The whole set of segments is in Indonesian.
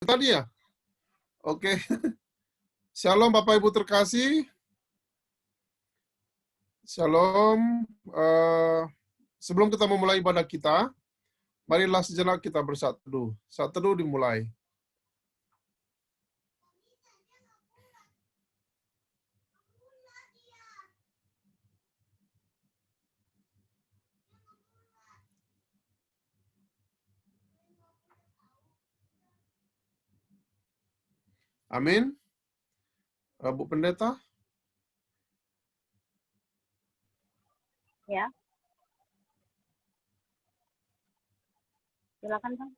Tadi ya? Oke. Shalom Bapak Ibu terkasih. Shalom. Sebelum kita memulai ibadah kita, marilah sejenak kita bersatu teduh. Saat teduh dimulai. Amin. Bu Pendeta. Ya. Silakan, Bang.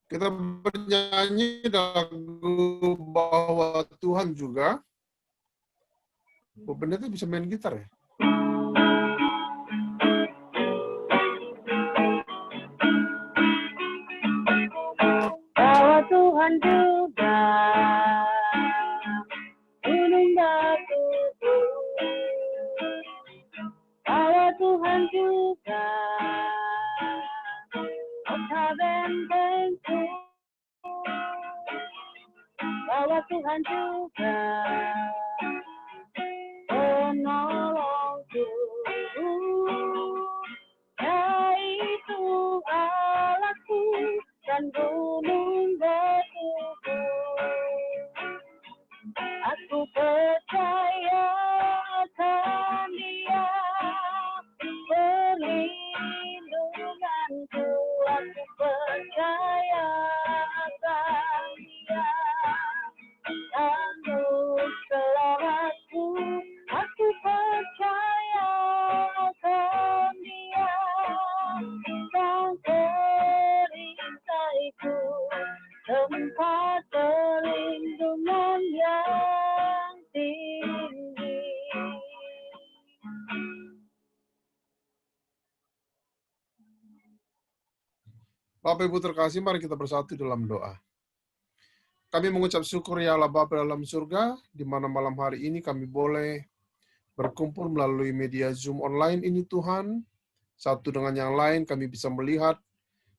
Kita bernyanyi lagu bahwa Tuhan juga. Bu Pendeta bisa main gitar ya? Bahwa Tuhan juga gunung batuku, bahwa Tuhan juga kota bentengku, bahwa Tuhan juga penolongku, yaitu Allahku dan gunung batuku. Aku percaya akan Dia, perlindunganku. Aku percaya akan Dia, tangguh selamatku. Aku percaya akan Dia, Sang perisaiku, tempat perlindungan yang tinggi. Bapak Ibu terkasih, mari kita bersatu dalam doa. Kami mengucap syukur ya Allah Bapa dalam surga, di mana malam hari ini kami boleh berkumpul melalui media Zoom online ini Tuhan. Satu dengan yang lain kami bisa melihat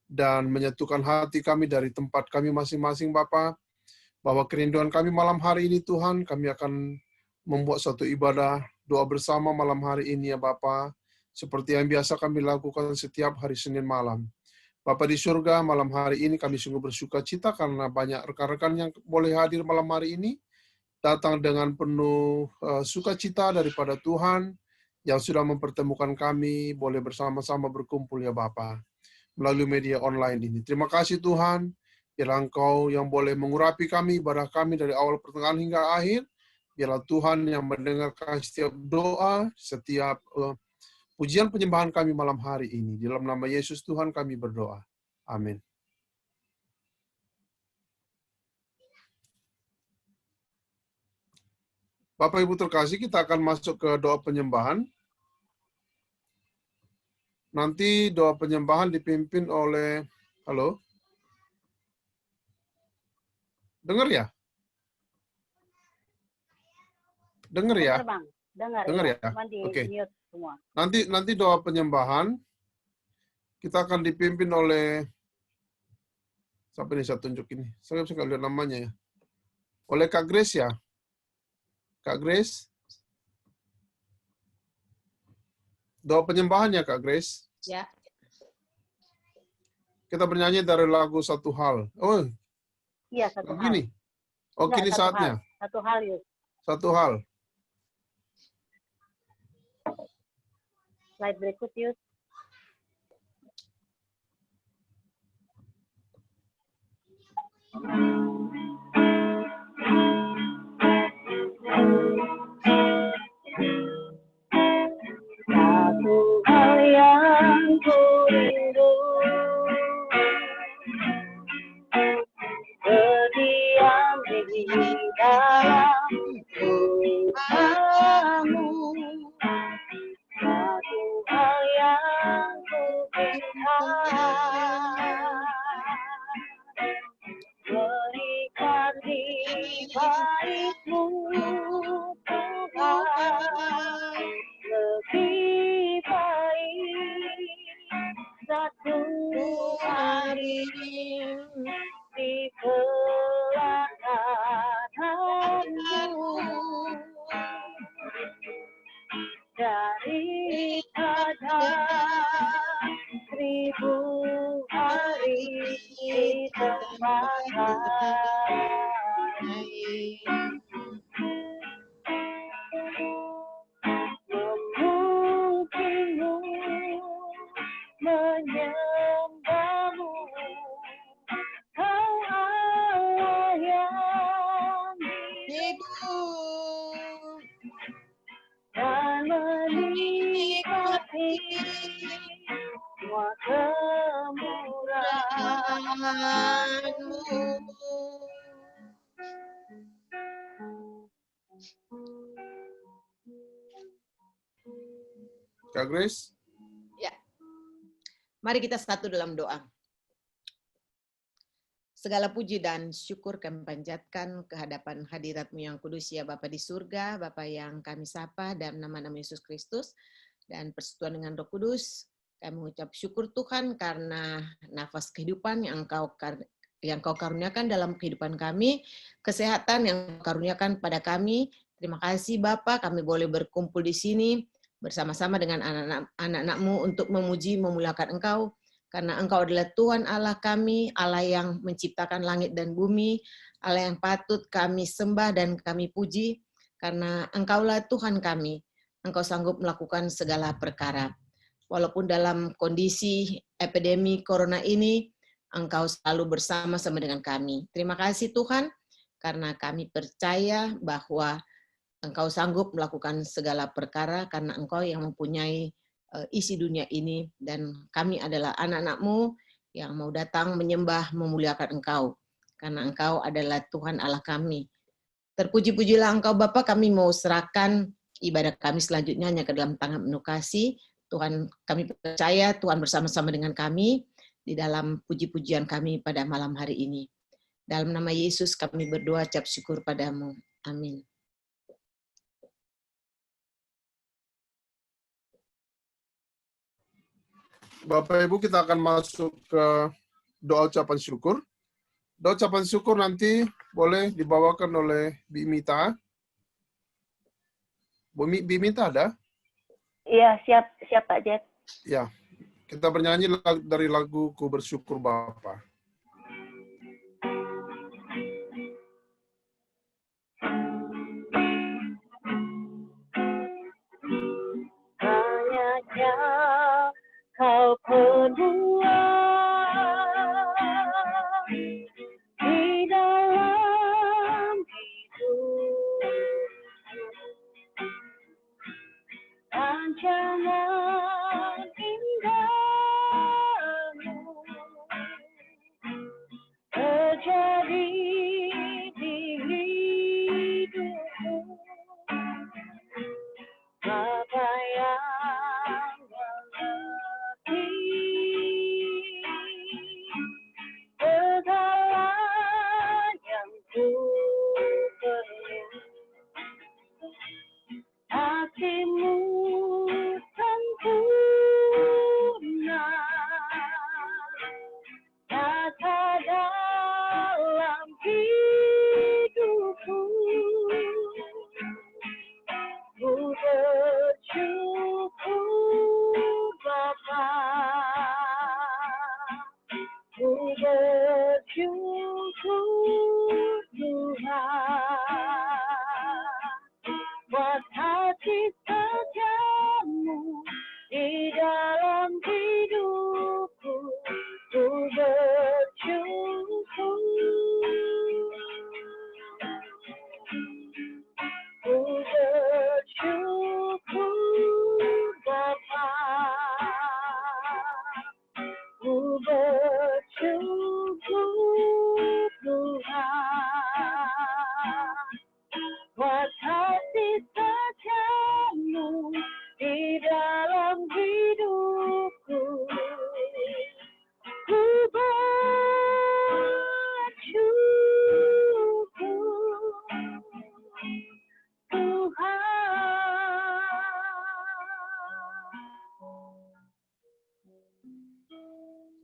dan menyatukan hati kami dari tempat kami masing-masing Bapa, bahwa kerinduan kami malam hari ini Tuhan, kami akan membuat suatu ibadah doa bersama malam hari ini ya Bapa, seperti yang biasa kami lakukan setiap hari Senin malam. Bapa di surga, malam hari ini kami sungguh bersuka cita karena banyak rekan-rekan yang boleh hadir malam hari ini, datang dengan penuh sukacita daripada Tuhan yang sudah mempertemukan kami, boleh bersama-sama berkumpul ya Bapa, melalui media online ini. Terima kasih Tuhan, biarlah Engkau yang boleh mengurapi kami, ibadah kami dari awal pertengahan hingga akhir, biarlah Tuhan yang mendengarkan setiap doa, setiap pujian penyembahan kami malam hari ini. Di dalam nama Yesus Tuhan kami berdoa. Amin. Bapak Ibu terkasih, kita akan masuk ke doa penyembahan. Nanti doa penyembahan dipimpin oleh, halo? Dengar ya? Dengar ya? Dengar, Bang. Dengar ya? Oke. Mute semua. Nanti doa penyembahan kita akan dipimpin oleh, siapa ini saya tunjuk ini? Saya bisa lihat namanya ya. Oleh Kak Grace ya. Kak Grace. Doa penyembahan ya Kak Grace. Ya. Kita bernyanyi dari lagu Satu Hal. Oh, Iya, satu begini. hal. Oh, kini saatnya. Satu hal, Yus. Satu hal. Slide berikut, Yus. Satu hal yang ku rindu, baik-mu Tuhan, lebih baik satu hari di pelataranmu daripada 1000 hari di tempat memujimu, menyembahmu, Kau Allah yang hidup dan menikmati semua kemurahan-Mu. Kak Grace? Ya. Mari kita satu dalam doa. Segala puji dan syukur kami panjatkan ke hadapan hadirat-Mu yang kudus ya Bapa di surga, Bapa yang kami sapa dalam nama-nama Yesus Kristus dan persekutuan dengan Roh Kudus. Kami mengucap syukur Tuhan karena nafas kehidupan yang Engkau karuniakan dalam kehidupan kami, kesehatan yang karuniakan pada kami. Terima kasih Bapa, kami boleh berkumpul di sini bersama-sama dengan anak-anak-Mu untuk memuji, memuliakan Engkau. Karena Engkau adalah Tuhan Allah kami, Allah yang menciptakan langit dan bumi, Allah yang patut kami sembah dan kami puji, karena Engkaulah Tuhan kami, Engkau sanggup melakukan segala perkara. Walaupun dalam kondisi epidemi corona ini, Engkau selalu bersama-sama dengan kami. Terima kasih Tuhan, karena kami percaya bahwa Engkau sanggup melakukan segala perkara, karena Engkau yang mempunyai isi dunia ini, dan kami adalah anak-anak-Mu yang mau datang menyembah, memuliakan Engkau, karena Engkau adalah Tuhan Allah kami. Terpuji-pujilah Engkau Bapa, kami mau serahkan ibadah kami selanjutnya hanya ke dalam tangan penuh kasih. Tuhan, kami percaya Tuhan bersama-sama dengan kami di dalam puji-pujian kami pada malam hari ini. Dalam nama Yesus kami berdoa, ucap syukur padamu. Amin. Bapak Ibu, kita akan masuk ke doa ucapan syukur. Doa ucapan syukur nanti boleh dibawakan oleh Bimita. Bimita ada? Iya, siap Pak Jet. Ya, kita bernyanyi dari lagu Ku Bersyukur Bapa. Hanya Kau berdua di dalam hidup, rancangan indahmu terjadi di hidupku, Bapa yang segala yang ku perlu, kasih-Mu sempurna nyata dalam hidupku. Ku bersyukur Bapa, ku bersyukur Tuhan, buat kasih setiamu di dalam hidupku. Ku bersyukur, ku bersyukur Bapa, ku bersyukur Tuhan.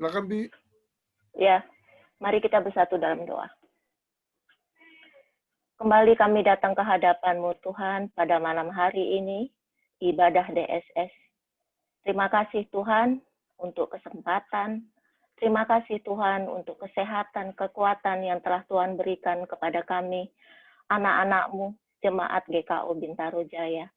Silakan, Bi. Ya, mari kita bersatu dalam doa. Kembali kami datang ke hadapan-Mu Tuhan pada malam hari ini, ibadah DSS. Terima kasih Tuhan untuk kesempatan. Terima kasih Tuhan untuk kesehatan, kekuatan yang telah Tuhan berikan kepada kami, anak-anak-Mu, Jemaat GKO Bintaro Jaya.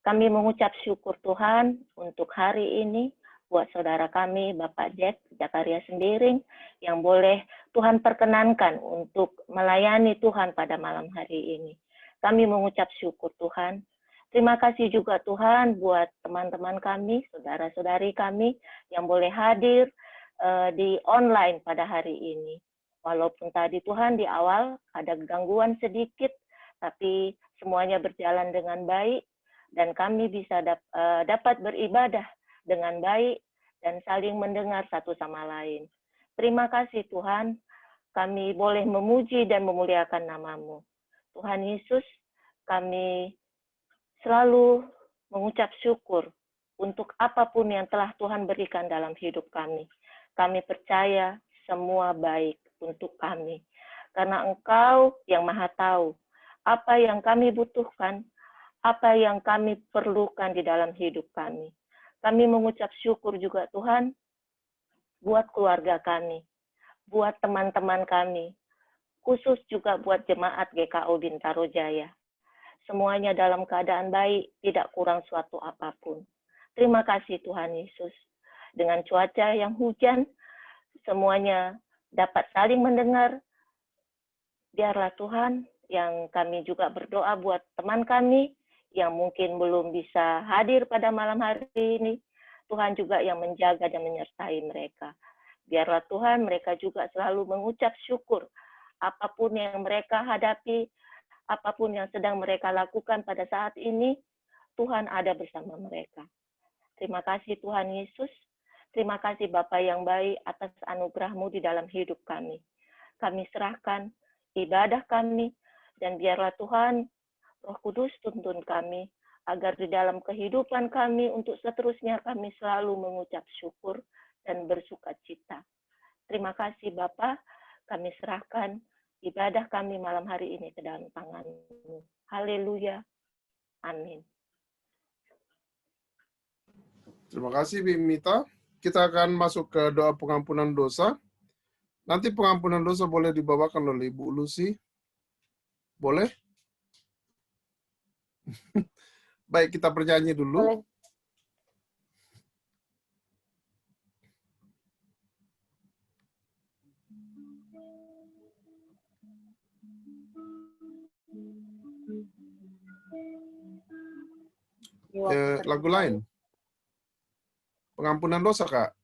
Kami mengucap syukur Tuhan untuk hari ini, buat saudara kami, Bapak Jack Zakaria Sembiring, yang boleh Tuhan perkenankan untuk melayani Tuhan pada malam hari ini. Kami mengucap syukur Tuhan. Terima kasih juga Tuhan buat teman-teman kami, saudara-saudari kami yang boleh hadir di online pada hari ini. Walaupun tadi Tuhan di awal ada gangguan sedikit, tapi semuanya berjalan dengan baik, dan kami bisa dapat beribadah dengan baik dan saling mendengar satu sama lain. Terima kasih Tuhan, kami boleh memuji dan memuliakan nama-Mu. Tuhan Yesus, kami selalu mengucap syukur untuk apapun yang telah Tuhan berikan dalam hidup kami. Kami percaya semua baik untuk kami. Karena Engkau yang Maha Tahu apa yang kami butuhkan, apa yang kami perlukan di dalam hidup kami. Kami mengucap syukur juga Tuhan buat keluarga kami, buat teman-teman kami, khusus juga buat jemaat GKO Bintaro Jaya. Semuanya dalam keadaan baik, tidak kurang suatu apapun. Terima kasih Tuhan Yesus. Dengan cuaca yang hujan, semuanya dapat saling mendengar. Biarlah Tuhan yang kami juga berdoa buat teman kami, yang mungkin belum bisa hadir pada malam hari ini, Tuhan juga yang menjaga dan menyertai mereka. Biarlah Tuhan mereka juga selalu mengucap syukur apapun yang mereka hadapi, apapun yang sedang mereka lakukan pada saat ini, Tuhan ada bersama mereka. Terima kasih Tuhan Yesus, terima kasih Bapa yang baik atas anugerah-Mu di dalam hidup kami. Kami serahkan ibadah kami, dan biarlah Tuhan Roh Kudus tuntun kami, agar di dalam kehidupan kami untuk seterusnya kami selalu mengucap syukur dan bersuka cita. Terima kasih Bapa, kami serahkan ibadah kami malam hari ini ke dalam tangan-Mu. Haleluya. Amin. Terima kasih, Bi Mita. Kita akan masuk ke doa pengampunan dosa. Nanti pengampunan dosa boleh dibawakan oleh Ibu Lucy. Boleh? Baik, kita bernyanyi dulu. Boleh. Lagu lain. Pengampunan dosa, Kak.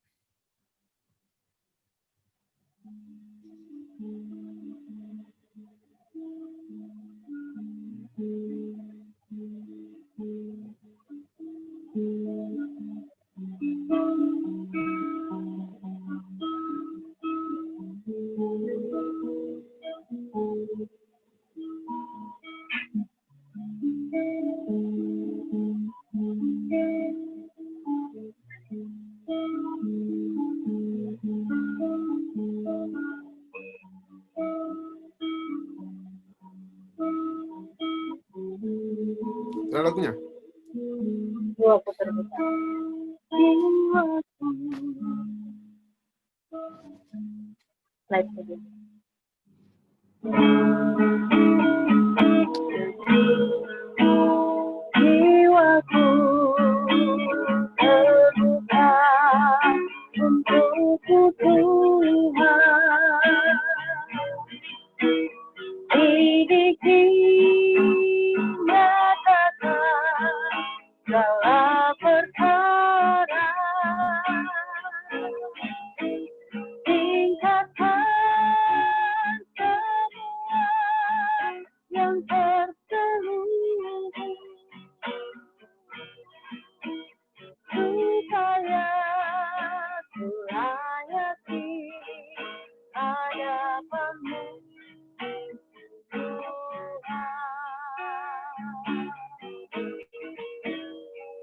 Ada lagunya? Dua putar besar. Slide saja. Jiwaku terbuka untukku Tuhan. Ini dinyatakan segala perkara. Tingkatkan semua yang terselubung, supaya ku layaki hadapan-Mu, Tuhan.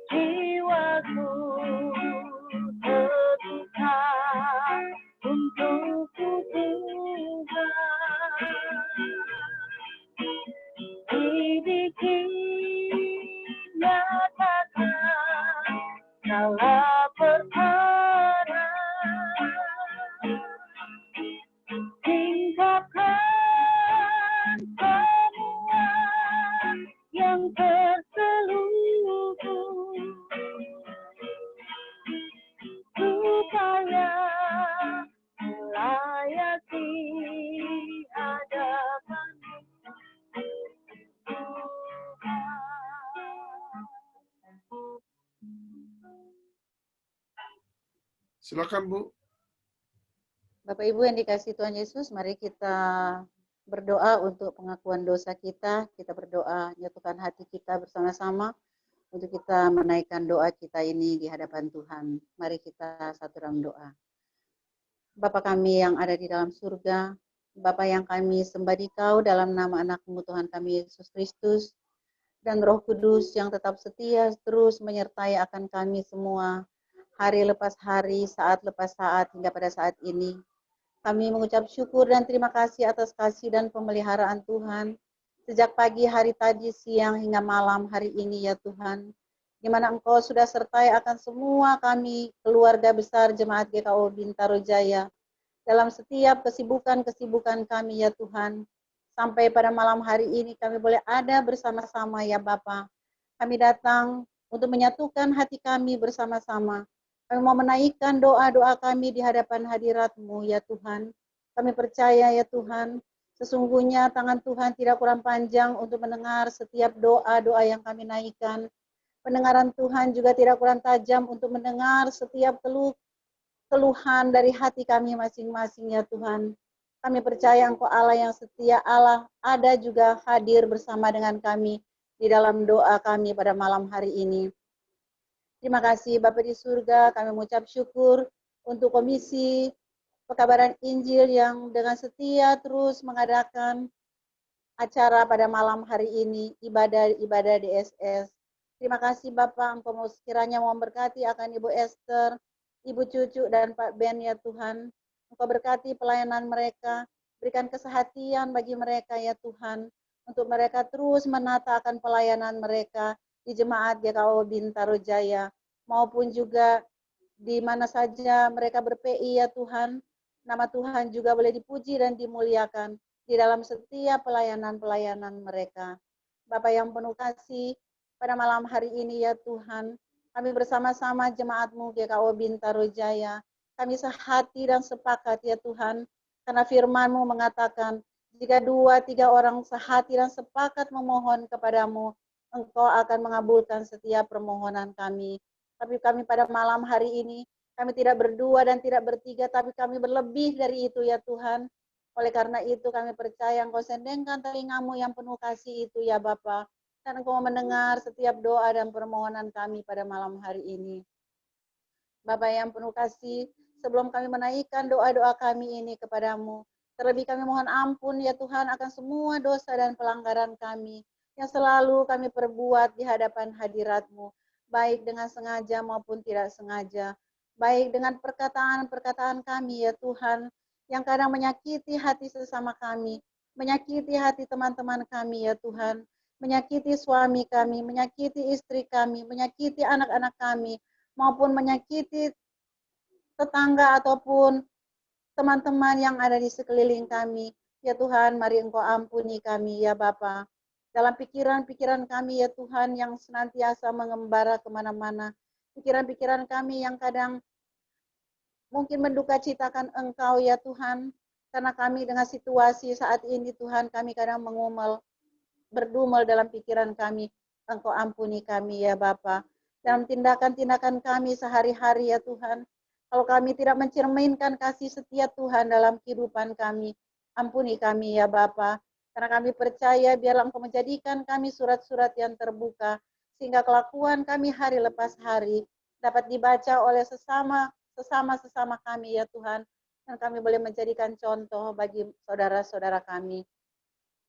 Jiwaku terbuka Silakan Bu. Bapak Ibu yang dikasihi Tuhan Yesus, mari kita berdoa untuk pengakuan dosa kita. Kita berdoa, nyatukan hati kita bersama-sama untuk kita menaikkan doa kita ini di hadapan Tuhan. Mari kita satu dalam doa. Bapa kami yang ada di dalam surga, Bapa yang kami sembah di Kau dalam nama anak-Mu Tuhan kami Yesus Kristus, dan Roh Kudus yang tetap setia terus menyertai akan kami semua, hari lepas hari, saat lepas saat, hingga pada saat ini. Kami mengucap syukur dan terima kasih atas kasih dan pemeliharaan Tuhan, sejak pagi hari tadi, siang, hingga malam hari ini ya Tuhan, di mana Engkau sudah sertai akan semua kami, keluarga besar Jemaat GKO Bintaro Jaya, dalam setiap kesibukan-kesibukan kami ya Tuhan. Sampai pada malam hari ini kami boleh ada bersama-sama ya Bapa. Kami datang untuk menyatukan hati kami bersama-sama. Kami mau menaikkan doa-doa kami di hadapan hadirat-Mu ya Tuhan. Kami percaya ya Tuhan, sesungguhnya tangan Tuhan tidak kurang panjang untuk mendengar setiap doa-doa yang kami naikkan. Pendengaran Tuhan juga tidak kurang tajam untuk mendengar setiap keluhan dari hati kami masing-masing ya Tuhan. Kami percaya Engkau Allah yang setia, Allah ada juga hadir bersama dengan kami di dalam doa kami pada malam hari ini. Terima kasih Bapa di surga, kami mengucap syukur untuk Komisi Pekabaran Injil yang dengan setia terus mengadakan acara pada malam hari ini, ibadah DSS. Terima kasih Bapak, Engkau sekiranya mau memberkati akan Ibu Esther, Ibu Cucu, dan Pak Ben ya Tuhan. Engkau berkati pelayanan mereka, berikan kesehatan bagi mereka ya Tuhan, untuk mereka terus menata akan pelayanan mereka di Jemaat GKO Bintaro Jaya, maupun juga di mana saja mereka ber-PI ya Tuhan. Nama Tuhan juga boleh dipuji dan dimuliakan di dalam setiap pelayanan-pelayanan mereka. Bapak yang penuh kasih, pada malam hari ini ya Tuhan, kami bersama-sama Jemaat-Mu GKO Bintaro Jaya, kami sehati dan sepakat ya Tuhan, karena firman-Mu mengatakan, jika 2-3 orang sehati dan sepakat memohon kepadamu, Engkau akan mengabulkan setiap permohonan kami. Tapi kami pada malam hari ini, kami tidak berdua dan tidak bertiga, tapi kami berlebih dari itu ya Tuhan. Oleh karena itu kami percaya Engkau sendengkan telinga-Mu yang penuh kasih itu ya Bapa, dan Engkau mendengar setiap doa dan permohonan kami pada malam hari ini. Bapa yang penuh kasih, sebelum kami menaikkan doa-doa kami ini kepadamu, terlebih kami mohon ampun ya Tuhan akan semua dosa dan pelanggaran kami yang selalu kami perbuat di hadapan hadirat-Mu, baik dengan sengaja maupun tidak sengaja, baik dengan perkataan-perkataan kami ya Tuhan, yang kadang menyakiti hati sesama kami, menyakiti hati teman-teman kami ya Tuhan, menyakiti suami kami, menyakiti istri kami, menyakiti anak-anak kami, maupun menyakiti tetangga ataupun teman-teman yang ada di sekeliling kami. Ya Tuhan, mari Engkau ampuni kami ya Bapa. Dalam pikiran-pikiran kami ya Tuhan yang senantiasa mengembara kemana-mana. Pikiran-pikiran kami yang kadang mungkin menduka citakan Engkau ya Tuhan. Karena kami dengan situasi saat ini Tuhan, kami kadang berdumel dalam pikiran kami. Engkau ampuni kami ya Bapa. Dalam tindakan-tindakan kami sehari-hari ya Tuhan. Kalau kami tidak mencerminkan kasih setia Tuhan dalam kehidupan kami, ampuni kami ya Bapa. Karena kami percaya biarlah Engkau menjadikan kami surat-surat yang terbuka, sehingga kelakuan kami hari lepas hari dapat dibaca oleh sesama kami ya Tuhan. Dan kami boleh menjadikan contoh bagi saudara-saudara kami.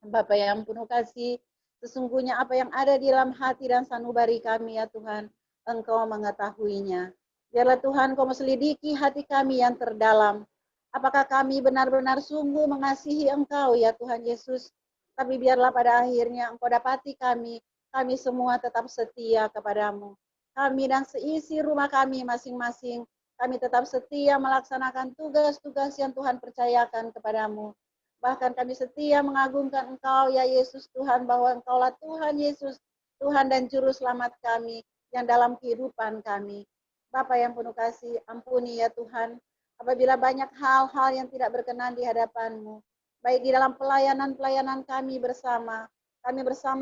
Bapa yang penuh kasih, sesungguhnya apa yang ada di dalam hati dan sanubari kami ya Tuhan, Engkau mengetahuinya. Biarlah Tuhan Kau selidiki hati kami yang terdalam. Apakah kami benar-benar sungguh mengasihi Engkau ya Tuhan Yesus. Tapi biarlah pada akhirnya Engkau dapati kami semua tetap setia kepadamu. Kami dan seisi rumah kami masing-masing, kami tetap setia melaksanakan tugas-tugas yang Tuhan percayakan kepadamu. Bahkan kami setia mengagungkan Engkau ya Yesus Tuhan, bahwa Engkaulah Tuhan Yesus, Tuhan dan Juru Selamat kami yang dalam kehidupan kami. Bapa yang penuh kasih, ampuni ya Tuhan, apabila banyak hal-hal yang tidak berkenan di hadapan-Mu, baik di dalam pelayanan-pelayanan kami bersama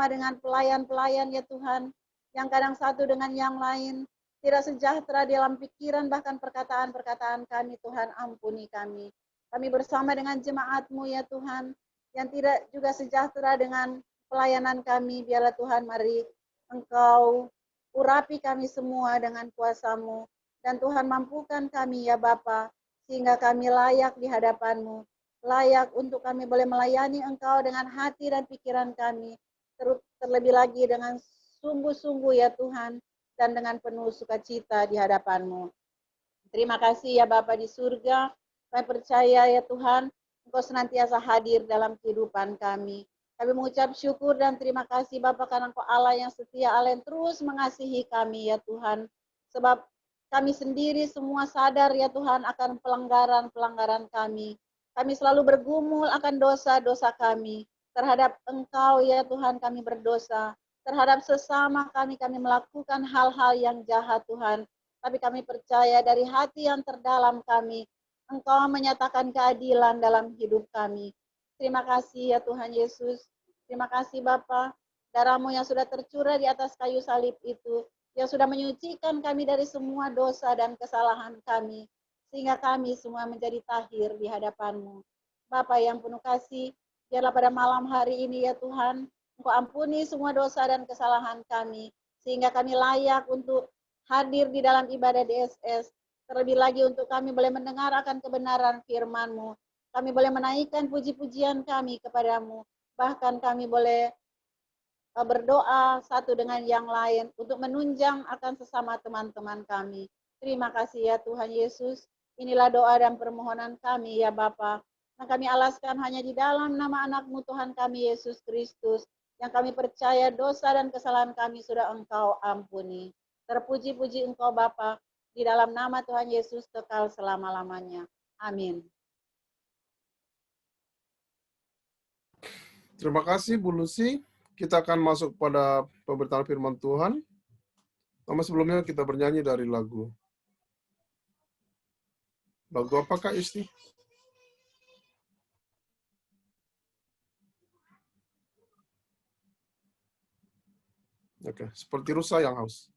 dengan pelayan-pelayan ya Tuhan, yang kadang satu dengan yang lain tidak sejahtera dalam pikiran, bahkan perkataan-perkataan kami, Tuhan, ampuni kami. Kami bersama dengan jemaat-Mu ya Tuhan, yang tidak juga sejahtera dengan pelayanan kami, biarlah Tuhan, mari Engkau urapi kami semua dengan kuasa-Mu, dan Tuhan mampukan kami ya Bapa, sehingga kami layak di hadapan-Mu, layak untuk kami boleh melayani Engkau dengan hati dan pikiran kami, terlebih lagi dengan sungguh-sungguh ya Tuhan, dan dengan penuh sukacita di hadapan-Mu. Terima kasih ya Bapa di surga, kami percaya ya Tuhan, Engkau senantiasa hadir dalam kehidupan kami. Kami mengucap syukur dan terima kasih Bapa karena Engkau Allah yang setia, Allah yang terus mengasihi kami ya Tuhan. Sebab kami sendiri semua sadar ya Tuhan akan pelanggaran-pelanggaran kami. Kami selalu bergumul akan dosa-dosa kami. Terhadap Engkau ya Tuhan kami berdosa. Terhadap sesama kami melakukan hal-hal yang jahat Tuhan. Tapi kami percaya dari hati yang terdalam kami, Engkau menyatakan keadilan dalam hidup kami. Terima kasih ya Tuhan Yesus. Terima kasih Bapa, darah-Mu yang sudah tercurah di atas kayu salib itu, yang sudah menyucikan kami dari semua dosa dan kesalahan kami, sehingga kami semua menjadi tahir di hadapan-Mu. Bapa yang penuh kasih, biarlah pada malam hari ini ya Tuhan, Engkau ampuni semua dosa dan kesalahan kami, sehingga kami layak untuk hadir di dalam ibadah DSS, terlebih lagi untuk kami boleh mendengar akan kebenaran firman-Mu, kami boleh menaikkan puji-pujian kami kepadamu, bahkan kami boleh berdoa satu dengan yang lain untuk menunjang akan sesama teman-teman kami. Terima kasih ya Tuhan Yesus, inilah doa dan permohonan kami ya Bapa, yang kami alaskan hanya di dalam nama anak-Mu Tuhan kami Yesus Kristus, yang kami percaya dosa dan kesalahan kami sudah Engkau ampuni. Terpuji-puji Engkau Bapa, di dalam nama Tuhan Yesus kekal selama-lamanya. Amin. Terima kasih Bu Lucy. Kita akan masuk pada pemberitaan firman Tuhan. Namun sebelumnya kita bernyanyi dari lagu. Lagu apakah Isti? Oke, seperti rusa yang haus.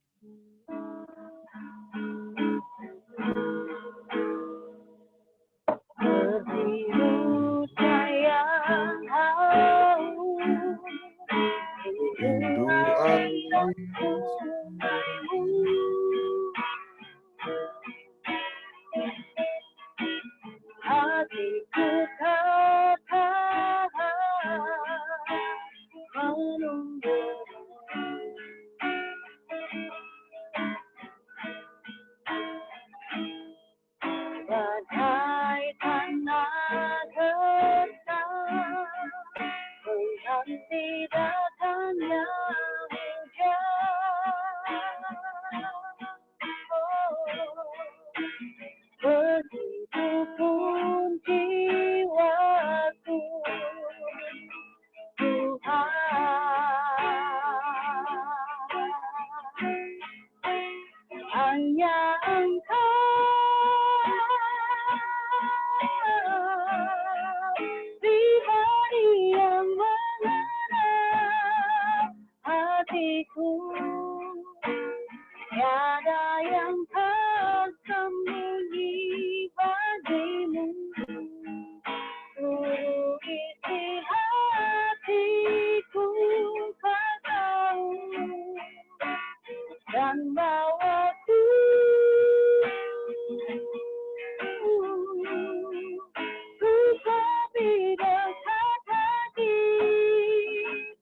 Rindu air hatiku katakan menunggu. Badai tanah getar menanti datangnya hujan. Begitupun jiwaku, Tuhan, hanya Engkau pribadi yang mengenal hatiku, tiada yang tersembunyi bagimu. Seluruh isi hatiku Kau tahu, dan bawaku lebih dekat lagi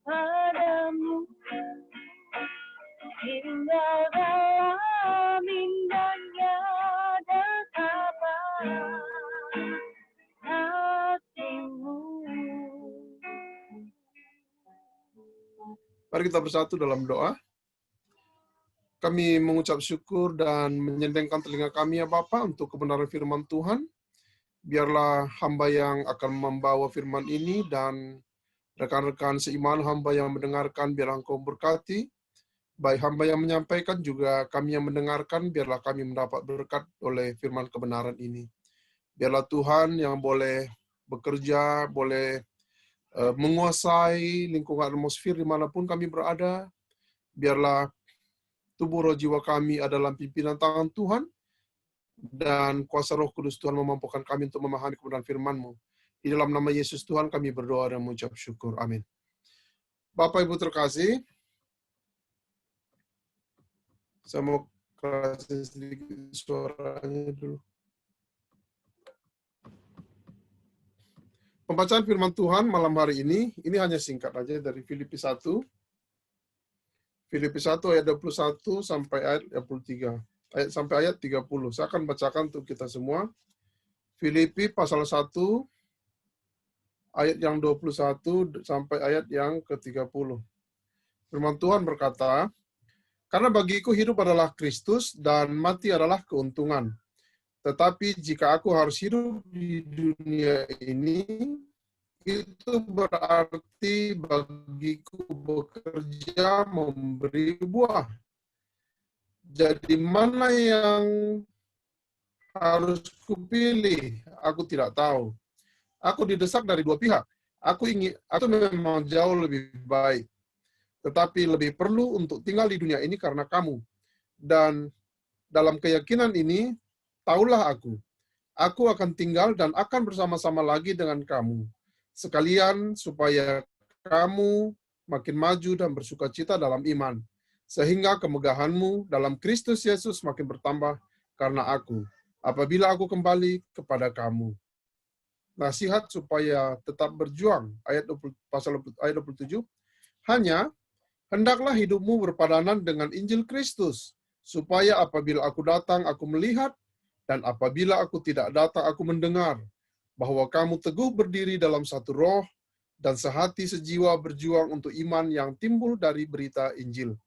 padamu, hingga dalam indahnya dekapan hatimu. Mari kita bersatu dalam doa. Kami mengucap syukur dan menyendengkan telinga kami ya Bapa untuk kebenaran firman Tuhan. Biarlah hamba yang akan membawa firman ini dan rekan-rekan seiman hamba yang mendengarkan, biarlah Engkau berkati. Baik hamba yang menyampaikan juga kami yang mendengarkan, biarlah kami mendapat berkat oleh firman kebenaran ini. Biarlah Tuhan yang boleh bekerja, boleh menguasai lingkungan atmosfer dimanapun kami berada. Biarlah tubuh roh jiwa kami adalah pimpinan tangan Tuhan, dan kuasa Roh Kudus Tuhan memampukan kami untuk memahami kebenaran firman-Mu. Di dalam nama Yesus Tuhan kami berdoa dan mengucap syukur. Amin. Bapak Ibu terkasih, saya mau kasih sedikit suaranya dulu. Pembacaan firman Tuhan malam hari ini hanya singkat aja dari Filipi 1. Filipi 1 ayat 21 sampai ayat 23. Sampai ayat 30. Saya akan bacakan untuk kita semua. Filipi pasal 1 ayat yang 21 sampai ayat yang ke-30. Firman Tuhan berkata, "Karena bagiku hidup adalah Kristus dan mati adalah keuntungan. Tetapi jika aku harus hidup di dunia ini, itu berarti bagiku bekerja memberi buah. Jadi mana yang harus kupilih? Aku tidak tahu. Aku didesak dari dua pihak. Aku memang jauh lebih baik. Tetapi lebih perlu untuk tinggal di dunia ini karena kamu. Dan dalam keyakinan ini, taulah aku akan tinggal dan akan bersama-sama lagi dengan kamu. Sekalian supaya kamu makin maju dan bersukacita dalam iman. Sehingga kemegahanmu dalam Kristus Yesus makin bertambah karena aku, apabila aku kembali kepada kamu." Nasihat supaya tetap berjuang, ayat 27. "Hanya hendaklah hidupmu berpadanan dengan Injil Kristus, supaya apabila aku datang aku melihat, dan apabila aku tidak datang aku mendengar, bahwa kamu teguh berdiri dalam satu roh, dan sehati sejiwa berjuang untuk iman yang timbul dari berita Injil,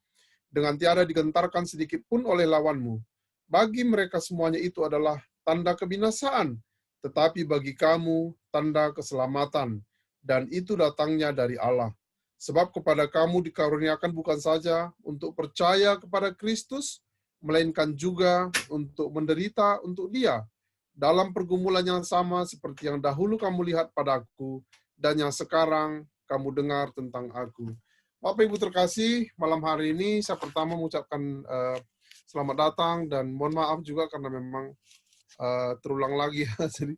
dengan tiada digentarkan sedikit pun oleh lawanmu. Bagi mereka semuanya itu adalah tanda kebinasaan, tetapi bagi kamu tanda keselamatan, dan itu datangnya dari Allah. Sebab kepada kamu dikaruniakan bukan saja untuk percaya kepada Kristus, melainkan juga untuk menderita untuk Dia, dalam pergumulan yang sama seperti yang dahulu kamu lihat padaku, dan yang sekarang kamu dengar tentang aku." Bapak Ibu terkasih, malam hari ini saya pertama mengucapkan selamat datang dan mohon maaf juga karena memang terulang lagi ya. Jadi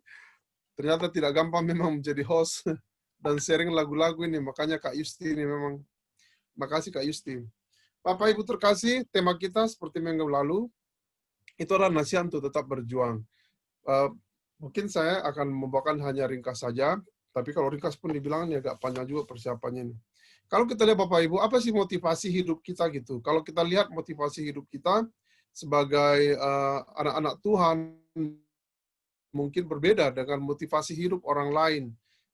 ternyata tidak gampang memang menjadi host dan sharing lagu-lagu ini. Makanya Kak Yusti ini memang, makasih Kak Yusti. Bapak Ibu terkasih, tema kita seperti minggu lalu, itu adalah nasihat untuk tetap berjuang. Mungkin saya akan membawakan hanya ringkas saja, tapi kalau ringkas pun dibilang ya agak panjang juga persiapannya ini. Kalau kita lihat Bapak Ibu, apa sih motivasi hidup kita gitu? Kalau kita lihat motivasi hidup kita sebagai anak-anak Tuhan, mungkin berbeda dengan motivasi hidup orang lain.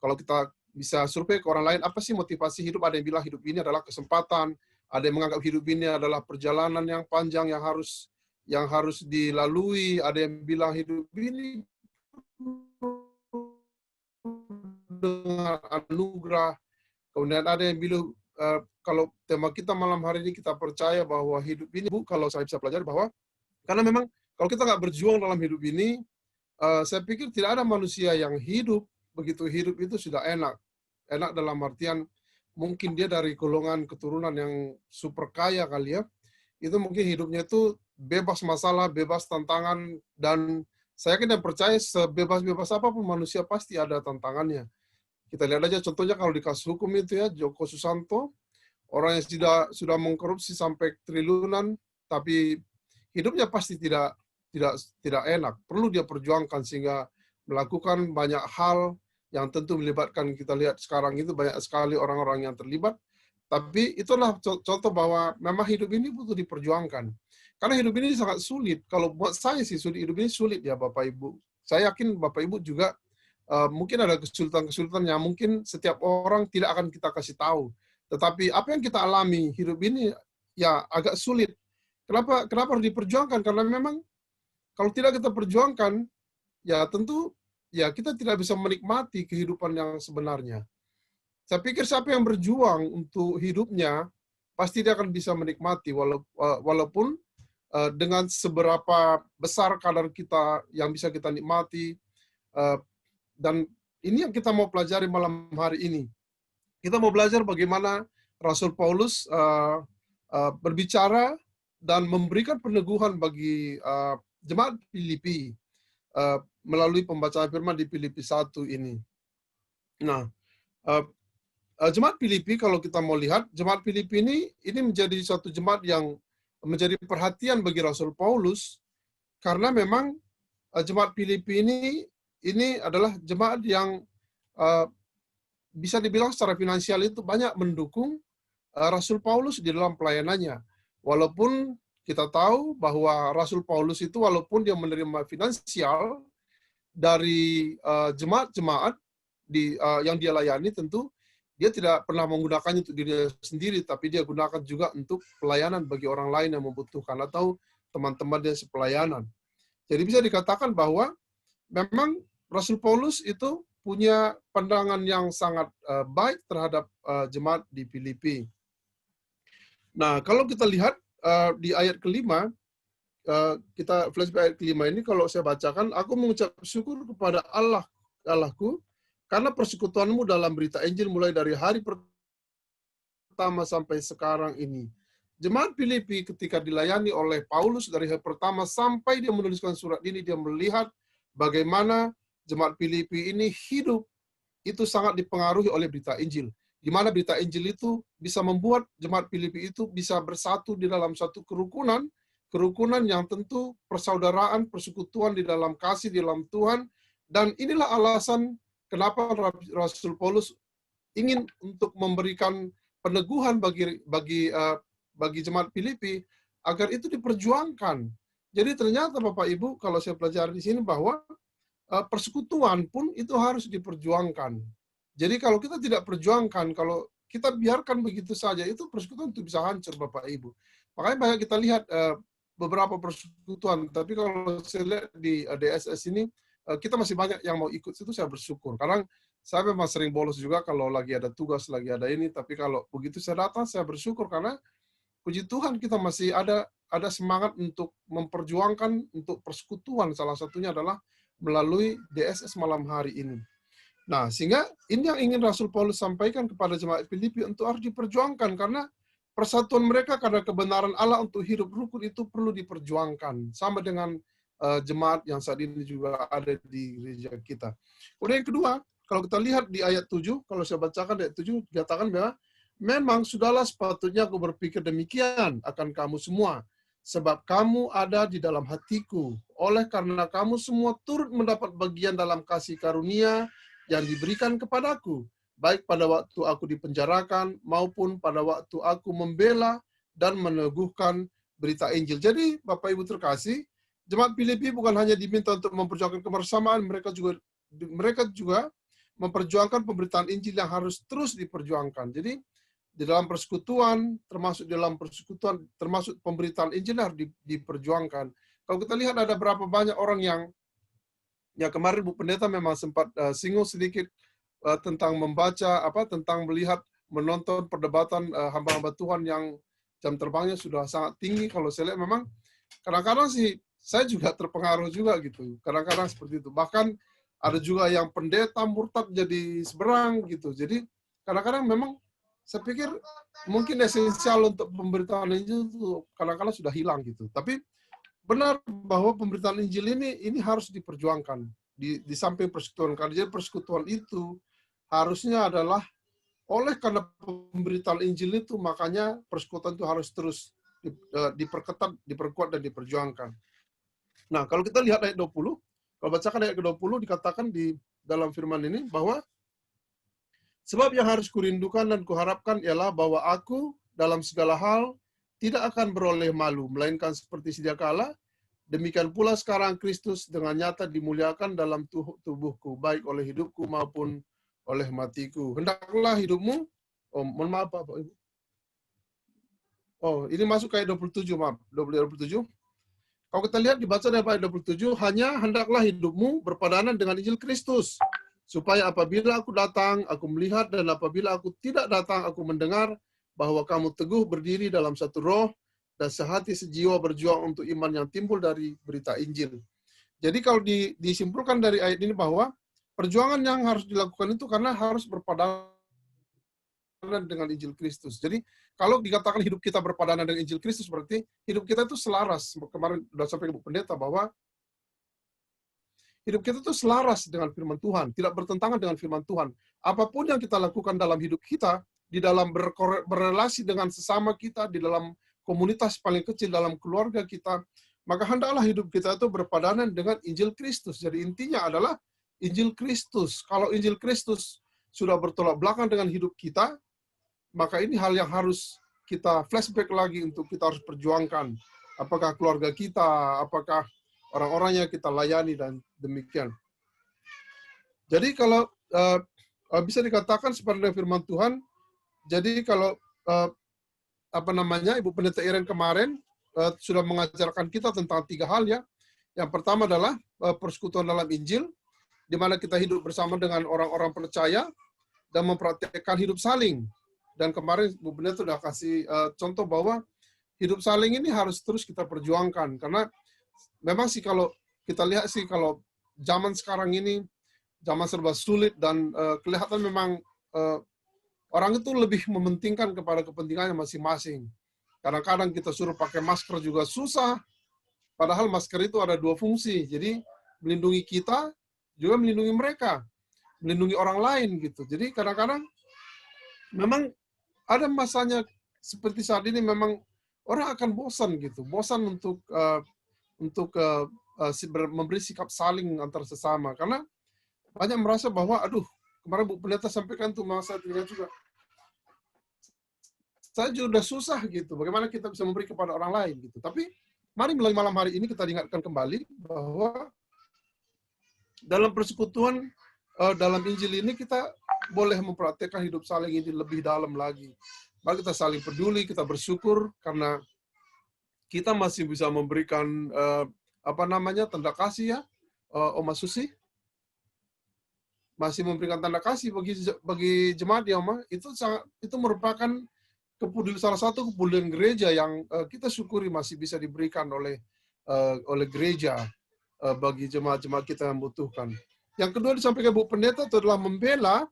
Kalau kita bisa survei ke orang lain, apa sih motivasi hidup? Ada yang bilang hidup ini adalah kesempatan, ada yang menganggap hidup ini adalah perjalanan yang panjang yang harus dilalui, ada yang bilang hidup ini dengan anugerah. Kemudian ada yang bilang, kalau tema kita malam hari ini kita percaya bahwa hidup ini, kalau saya bisa pelajari bahwa, karena memang kalau kita nggak berjuang dalam hidup ini, saya pikir tidak ada manusia yang hidup, begitu hidup itu sudah enak. Enak dalam artian, mungkin dia dari golongan keturunan yang super kaya kali ya, itu mungkin hidupnya itu bebas masalah, bebas tantangan, dan saya yakin dan percaya sebebas-bebas apapun manusia pasti ada tantangannya. Kita lihat aja contohnya kalau di kasus hukum itu ya, Joko Susanto, orang yang sudah mengkorupsi sampai triliunan, tapi hidupnya pasti tidak enak. Perlu dia perjuangkan sehingga melakukan banyak hal yang tentu melibatkan, kita lihat sekarang itu banyak sekali orang-orang yang terlibat. Tapi itulah contoh bahwa memang hidup ini butuh diperjuangkan. Karena hidup ini sangat sulit. Kalau buat saya sih hidup ini sulit ya Bapak Ibu. Saya yakin Bapak Ibu juga mungkin ada kesulitan-kesulitan yang mungkin setiap orang tidak akan kita kasih tahu. Tetapi apa yang kita alami hidup ini ya agak sulit. Kenapa harus diperjuangkan? Karena memang kalau tidak kita perjuangkan, ya tentu ya kita tidak bisa menikmati kehidupan yang sebenarnya. Saya pikir siapa yang berjuang untuk hidupnya, pasti dia akan bisa menikmati, walaupun dengan seberapa besar kadar kita yang bisa kita nikmati. Dan ini yang kita mau pelajari malam hari ini. Kita mau belajar bagaimana Rasul Paulus berbicara dan memberikan peneguhan bagi jemaat Filipi melalui pembacaan firman di Filipi 1 ini. Nah, jemaat Filipi, kalau kita mau lihat, jemaat Filipi ini menjadi suatu jemaat yang menjadi perhatian bagi Rasul Paulus, karena memang jemaat Filipi ini adalah jemaat yang bisa dibilang secara finansial itu banyak mendukung Rasul Paulus di dalam pelayanannya. Walaupun kita tahu bahwa Rasul Paulus itu walaupun dia menerima finansial dari jemaat-jemaat yang dia layani, tentu dia tidak pernah menggunakannya untuk dirinya sendiri, tapi dia gunakan juga untuk pelayanan bagi orang lain yang membutuhkan atau teman-teman dia sepelayanan. Jadi bisa dikatakan bahwa memang Rasul Paulus itu punya pandangan yang sangat baik terhadap jemaat di Filipi. Nah, kalau kita lihat di ayat kelima, kita flashback ayat kelima ini, kalau saya bacakan, aku mengucap syukur kepada Allahku, karena persekutuanmu dalam berita Injil mulai dari hari pertama sampai sekarang ini. Jemaat Filipi ketika dilayani oleh Paulus dari hari pertama sampai dia menuliskan surat ini, dia melihat bagaimana jemaat Filipi ini hidup itu sangat dipengaruhi oleh berita Injil. Di mana berita Injil itu bisa membuat jemaat Filipi itu bisa bersatu di dalam satu kerukunan yang tentu persaudaraan, persekutuan di dalam kasih di dalam Tuhan. Dan inilah alasan kenapa Rasul Paulus ingin untuk memberikan peneguhan bagi jemaat Filipi agar itu diperjuangkan. Jadi ternyata Bapak Ibu, kalau saya pelajari di sini bahwa persekutuan pun itu harus diperjuangkan. Jadi kalau kita tidak perjuangkan, kalau kita biarkan begitu saja, itu persekutuan itu bisa hancur Bapak Ibu. Makanya banyak kita lihat beberapa persekutuan, tapi kalau saya lihat di DSS ini, kita masih banyak yang mau ikut, itu saya bersyukur. Karena saya memang sering bolos juga kalau lagi ada tugas, lagi ada ini, tapi kalau begitu saya datang, saya bersyukur karena puji Tuhan kita masih ada semangat untuk memperjuangkan untuk persekutuan. Salah satunya adalah melalui DSS malam hari ini. Nah, sehingga ini yang ingin Rasul Paulus sampaikan kepada jemaat Filipi untuk harus diperjuangkan, karena persatuan mereka karena kebenaran Allah untuk hidup rukun itu perlu diperjuangkan. Sama dengan jemaat yang saat ini juga ada di gereja kita. Kemudian yang kedua, kalau kita lihat di ayat 7, kalau saya bacakan ayat 7, dikatakan bahwa memang sudahlah sepatutnya aku berpikir demikian akan kamu semua, sebab kamu ada di dalam hatiku. Oleh karena kamu semua turut mendapat bagian dalam kasih karunia yang diberikan kepadaku, baik pada waktu aku dipenjarakan maupun pada waktu aku membela dan meneguhkan berita Injil. Jadi Bapak Ibu terkasih, jemaat Filipi bukan hanya diminta untuk memperjuangkan kebersamaan, mereka juga memperjuangkan pemberitaan Injil yang harus terus diperjuangkan. Jadi di dalam persekutuan, termasuk pemberitaan Injil harus diperjuangkan. Kalau kita lihat ada berapa banyak orang yang kemarin Bu Pendeta memang sempat singgung sedikit tentang tentang menonton perdebatan hamba-hamba Tuhan yang jam terbangnya sudah sangat tinggi. Kalau saya lihat memang kadang-kadang sih saya juga terpengaruh juga gitu. Kadang-kadang seperti itu. Bahkan ada juga yang pendeta murtad jadi seberang gitu. Jadi kadang-kadang memang saya pikir mungkin esensial untuk pemberitaan Injil itu kadang-kadang sudah hilang gitu. Tapi benar bahwa pemberitaan Injil ini harus diperjuangkan di samping persekutuan. Karena persekutuan itu harusnya adalah karena pemberitaan Injil itu, makanya persekutuan itu harus terus diperketat, diperkuat, dan diperjuangkan. Nah, kalau kita lihat ayat 20, kalau bacakan ayat ke-20, dikatakan di dalam firman ini bahwa sebab yang harus kurindukan dan kuharapkan ialah bahwa aku dalam segala hal tidak akan beroleh malu, melainkan seperti sedia kala, demikian pula sekarang Kristus dengan nyata dimuliakan dalam tubuhku, baik oleh hidupku maupun oleh matiku. Hendaklah hidupmu, mohon maaf Pak Ibu. Ini masuk ke ayat 27, maaf, 27. Kalau kita lihat dibaca dari ayat 27, hanya hendaklah hidupmu berpadanan dengan Injil Kristus, supaya apabila aku datang, aku melihat, dan apabila aku tidak datang, aku mendengar, bahwa kamu teguh berdiri dalam satu roh, dan sehati sejiwa berjuang untuk iman yang timbul dari berita Injil. Jadi kalau disimpulkan dari ayat ini bahwa perjuangan yang harus dilakukan itu karena harus berpadanan dengan Injil Kristus. Jadi kalau dikatakan hidup kita berpadanan dengan Injil Kristus, berarti hidup kita itu selaras. Kemarin sudah sampai Ibu Pendeta bahwa hidup kita itu selaras dengan firman Tuhan, tidak bertentangan dengan firman Tuhan. Apapun yang kita lakukan dalam hidup kita, di dalam berrelasi dengan sesama kita, di dalam komunitas paling kecil, dalam keluarga kita, maka hendaklah hidup kita itu berpadanan dengan Injil Kristus. Jadi intinya adalah Injil Kristus. Kalau Injil Kristus sudah bertolak belakang dengan hidup kita, maka ini hal yang harus kita flashback lagi untuk kita harus perjuangkan. Apakah keluarga kita, apakah orang-orang yang kita layani, dan demikian. Jadi kalau bisa dikatakan seperti firman Tuhan, jadi kalau Ibu Pendeta Iren kemarin sudah mengajarkan kita tentang 3 hal ya. Yang pertama adalah persekutuan dalam Injil, di mana kita hidup bersama dengan orang-orang percaya dan mempraktikkan hidup saling. Dan kemarin Bu Pendeta sudah kasih contoh bahwa hidup saling ini harus terus kita perjuangkan, karena memang sih kalau kita lihat sih kalau zaman sekarang ini zaman serba sulit dan kelihatan memang orang itu lebih mementingkan kepada kepentingannya masing-masing. Kadang-kadang kita suruh pakai masker juga susah, padahal masker itu ada 2 fungsi. Jadi melindungi kita, juga melindungi mereka, melindungi orang lain gitu. Jadi kadang-kadang memang ada masanya seperti saat ini memang orang akan bosan gitu, bosan untuk memberi sikap saling antar sesama, karena banyak merasa bahwa aduh, kemarin Bu Pendeta sampaikan tuh, masa tinggal juga, saya juga udah susah gitu, bagaimana kita bisa memberi kepada orang lain gitu. Tapi mari melalui malam hari ini kita diingatkan kembali bahwa dalam persekutuan dalam Injil ini kita boleh mempraktekkan hidup saling ini lebih dalam lagi. Mari kita saling peduli, kita bersyukur karena kita masih bisa memberikan tanda kasih ya, Oma Susi. Masih memberikan tanda kasih bagi jemaat ya, Oma. Itu merupakan salah satu kepedulian gereja yang kita syukuri masih bisa diberikan oleh gereja bagi jemaat-jemaat kita yang membutuhkan. Yang kedua disampaikan Bu Pendeta itu adalah membela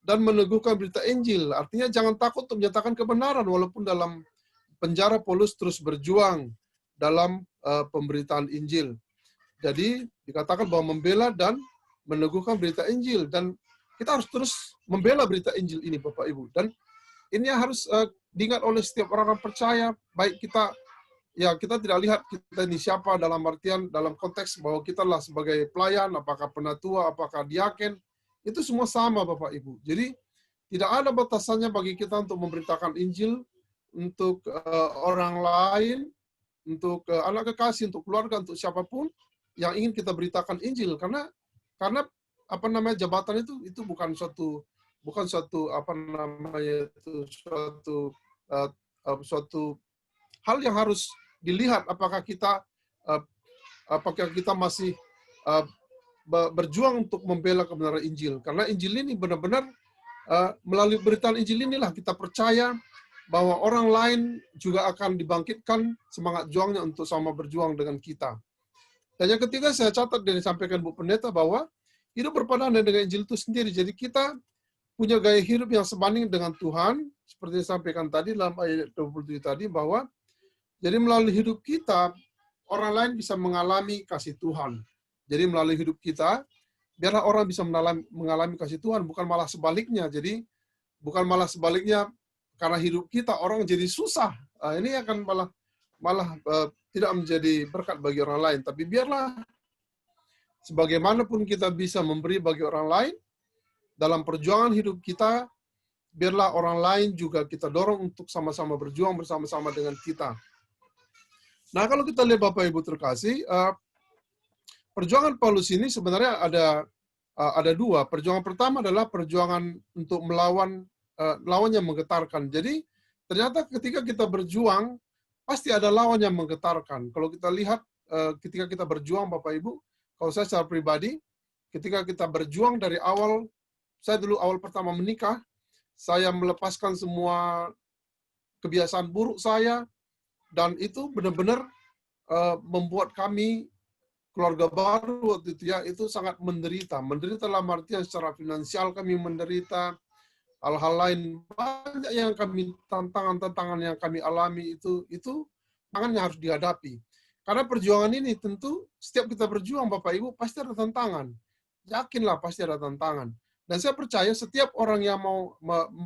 dan meneguhkan berita Injil. Artinya jangan takut untuk menyatakan kebenaran, walaupun dalam penjara Paulus terus berjuang dalam pemberitaan Injil. Jadi dikatakan bahwa membela dan meneguhkan berita Injil, dan kita harus terus membela berita Injil ini, Bapak Ibu. Dan ini harus diingat oleh setiap orang yang percaya, baik kita tidak lihat kita ini siapa dalam artian, dalam konteks bahwa kita lah sebagai pelayan, apakah penatua, apakah diaken, itu semua sama Bapak Ibu. Jadi tidak ada batasannya bagi kita untuk memberitakan Injil untuk orang lain, untuk anak kekasih, untuk keluarga, untuk siapapun yang ingin kita beritakan Injil, karena jabatan itu bukan suatu hal yang harus dilihat apakah kita masih berjuang untuk membela kebenaran Injil. Karena Injil ini benar-benar melalui beritaan Injil inilah kita percaya bahwa orang lain juga akan dibangkitkan semangat juangnya untuk sama berjuang dengan kita. Dan yang ketiga saya catat dan disampaikan Bu Pendeta bahwa hidup berpadanan dengan Injil itu sendiri. Jadi kita punya gaya hidup yang sebanding dengan Tuhan, seperti disampaikan tadi dalam ayat 27 tadi, bahwa jadi melalui hidup kita, orang lain bisa mengalami kasih Tuhan. Jadi melalui hidup kita, biarlah orang bisa mengalami kasih Tuhan, bukan malah sebaliknya. Jadi bukan malah sebaliknya, karena hidup kita orang jadi susah. Ini akan malah tidak menjadi berkat bagi orang lain. Tapi biarlah sebagaimanapun kita bisa memberi bagi orang lain, dalam perjuangan hidup kita, biarlah orang lain juga kita dorong untuk sama-sama berjuang bersama-sama dengan kita. Nah, kalau kita lihat Bapak Ibu terkasih, perjuangan Paulus ini sebenarnya ada 2. Perjuangan pertama adalah perjuangan untuk melawan lawan yang menggetarkan. Jadi ternyata ketika kita berjuang, pasti ada lawan yang menggetarkan. Kalau kita lihat ketika kita berjuang Bapak Ibu, kalau saya secara pribadi, ketika kita berjuang dari awal, saya dulu awal pertama menikah, saya melepaskan semua kebiasaan buruk saya, dan itu benar-benar membuat kami, keluarga baru waktu itu ya, itu sangat menderita. Menderita dalam artian secara finansial kami menderita, hal-hal lain banyak yang kami tantangan yang kami alami itu tantangannya harus dihadapi. Karena perjuangan ini tentu setiap kita berjuang Bapak Ibu pasti ada tantangan. Yakinlah pasti ada tantangan. Dan saya percaya setiap orang yang mau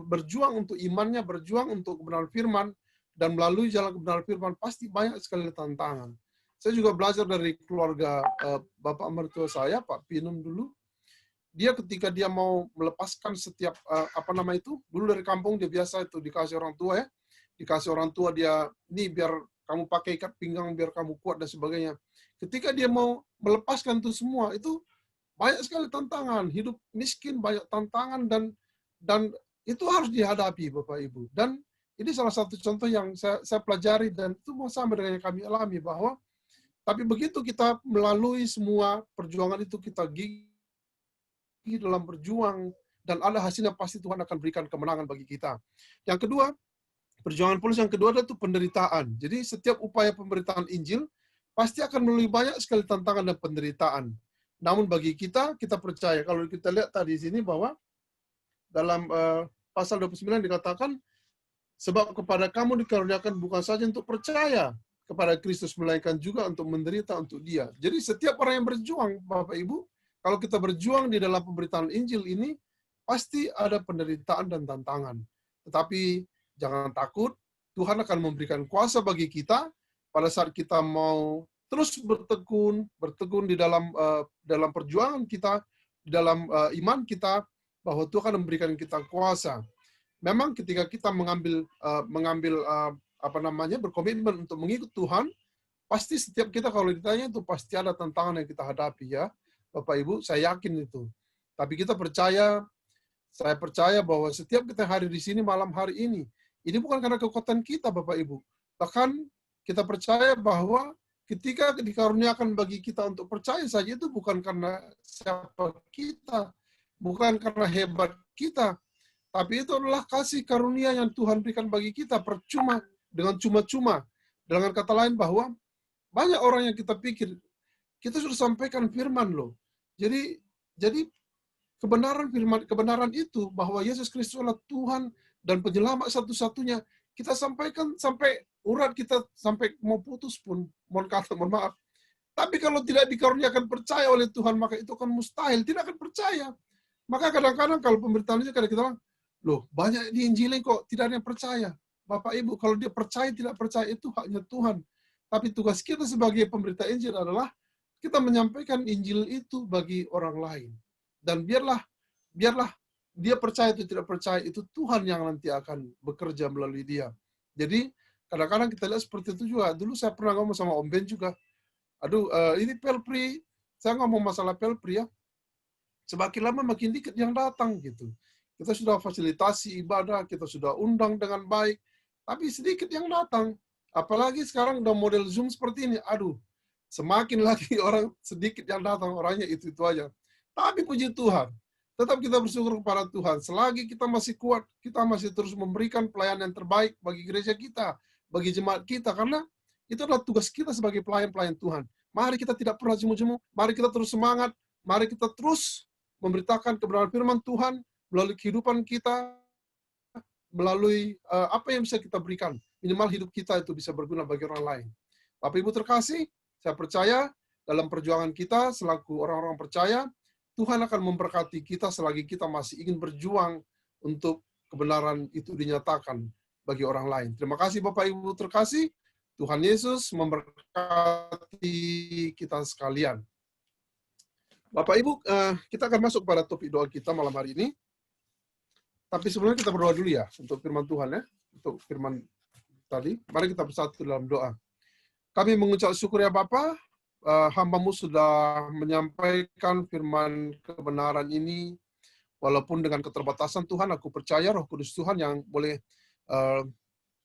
berjuang untuk imannya, berjuang untuk kebenaran firman, dan melalui jalan kebenaran firman, pasti banyak sekali tantangan. Saya juga belajar dari keluarga Bapak mertua saya, Pak Pinum dulu. Dia ketika dia mau melepaskan setiap, dulu dari kampung dia biasa itu dikasih orang tua ya. Dikasih orang tua dia, ini biar kamu pakai ikat pinggang, biar kamu kuat dan sebagainya. Ketika dia mau melepaskan itu semua, itu banyak sekali tantangan, hidup miskin, banyak tantangan, dan itu harus dihadapi Bapak Ibu. Dan ini salah satu contoh yang saya pelajari dan itu sama dengan yang kami alami, bahwa tapi begitu kita melalui semua perjuangan itu, kita gigih dalam berjuang, dan ada hasilnya, pasti Tuhan akan berikan kemenangan bagi kita. Yang kedua, perjuangan Paulus yang kedua adalah itu penderitaan. Jadi setiap upaya pemberitaan Injil pasti akan melalui banyak sekali tantangan dan penderitaan. Namun bagi kita percaya, kalau kita lihat tadi di sini bahwa dalam pasal 29 dikatakan, sebab kepada kamu dikaruniakan bukan saja untuk percaya kepada Kristus, melainkan juga untuk menderita untuk Dia. Jadi setiap orang yang berjuang, Bapak Ibu, kalau kita berjuang di dalam pemberitaan Injil ini, pasti ada penderitaan dan tantangan. Tetapi jangan takut, Tuhan akan memberikan kuasa bagi kita pada saat kita mau terus bertekun di dalam perjuangan kita, di dalam iman kita, bahwa Tuhan akan memberikan kita kuasa. Memang ketika kita berkomitmen untuk mengikut Tuhan, pasti setiap kita kalau ditanya itu pasti ada tantangan yang kita hadapi ya, Bapak Ibu, saya yakin itu. Tapi saya percaya bahwa setiap kita hadir di sini malam hari ini bukan karena kekuatan kita Bapak Ibu. Bahkan kita percaya bahwa ketika dikaruniakan bagi kita untuk percaya saja, itu bukan karena siapa kita, bukan karena hebat kita, tapi itu adalah kasih karunia yang Tuhan berikan bagi kita, percuma, dengan cuma-cuma. Dengan kata lain bahwa banyak orang yang kita pikir, kita sudah sampaikan firman loh. Jadi kebenaran itu bahwa Yesus Kristus adalah Tuhan dan penyelamat satu-satunya, kita sampaikan sampai urat kita sampai mau putus pun, mohon maaf. Tapi kalau tidak dikaruniakan percaya oleh Tuhan, maka itu akan mustahil, tidak akan percaya. Maka kadang-kadang kalau pemberitaan itu kadang kita bilang, loh banyak diinjilin kok tidak ada yang percaya. Bapak Ibu, kalau dia percaya tidak percaya itu haknya Tuhan. Tapi tugas kita sebagai pemberita Injil adalah kita menyampaikan Injil itu bagi orang lain. Dan biarlah dia percaya atau tidak percaya, itu Tuhan yang nanti akan bekerja melalui dia. Jadi kadang-kadang kita lihat seperti itu juga. Dulu saya pernah ngomong sama Om Ben juga. Ini Pelpri, saya ngomong masalah Pelpri ya. Semakin lama makin dikit yang datang gitu. Kita sudah fasilitasi ibadah, kita sudah undang dengan baik, tapi sedikit yang datang. Apalagi sekarang udah model Zoom seperti ini. Semakin lagi orang sedikit yang datang, orangnya itu aja. Tapi puji Tuhan, tetap kita bersyukur kepada Tuhan. Selagi kita masih kuat, kita masih terus memberikan pelayanan yang terbaik bagi gereja kita, bagi jemaat kita, karena itu adalah tugas kita sebagai pelayan-pelayan Tuhan. Mari kita tidak pernah jemu-jemu, mari kita terus semangat, mari kita terus memberitakan kebenaran firman Tuhan melalui kehidupan kita, melalui apa yang bisa kita berikan. Minimal hidup kita itu bisa berguna bagi orang lain. Bapak Ibu terkasih, saya percaya dalam perjuangan kita selaku orang-orang percaya, Tuhan akan memberkati kita selagi kita masih ingin berjuang untuk kebenaran itu dinyatakan bagi orang lain. Terima kasih Bapak Ibu terkasih. Tuhan Yesus memberkati kita sekalian. Bapak Ibu, kita akan masuk pada topik doa kita malam hari ini. Tapi sebelumnya kita berdoa dulu ya untuk firman Tuhan ya. Untuk firman tadi. Mari kita bersatu dalam doa. Kami mengucap syukur ya Bapa, hamba-Mu sudah menyampaikan firman kebenaran ini, walaupun dengan keterbatasan Tuhan, aku percaya Roh Kudus Tuhan yang boleh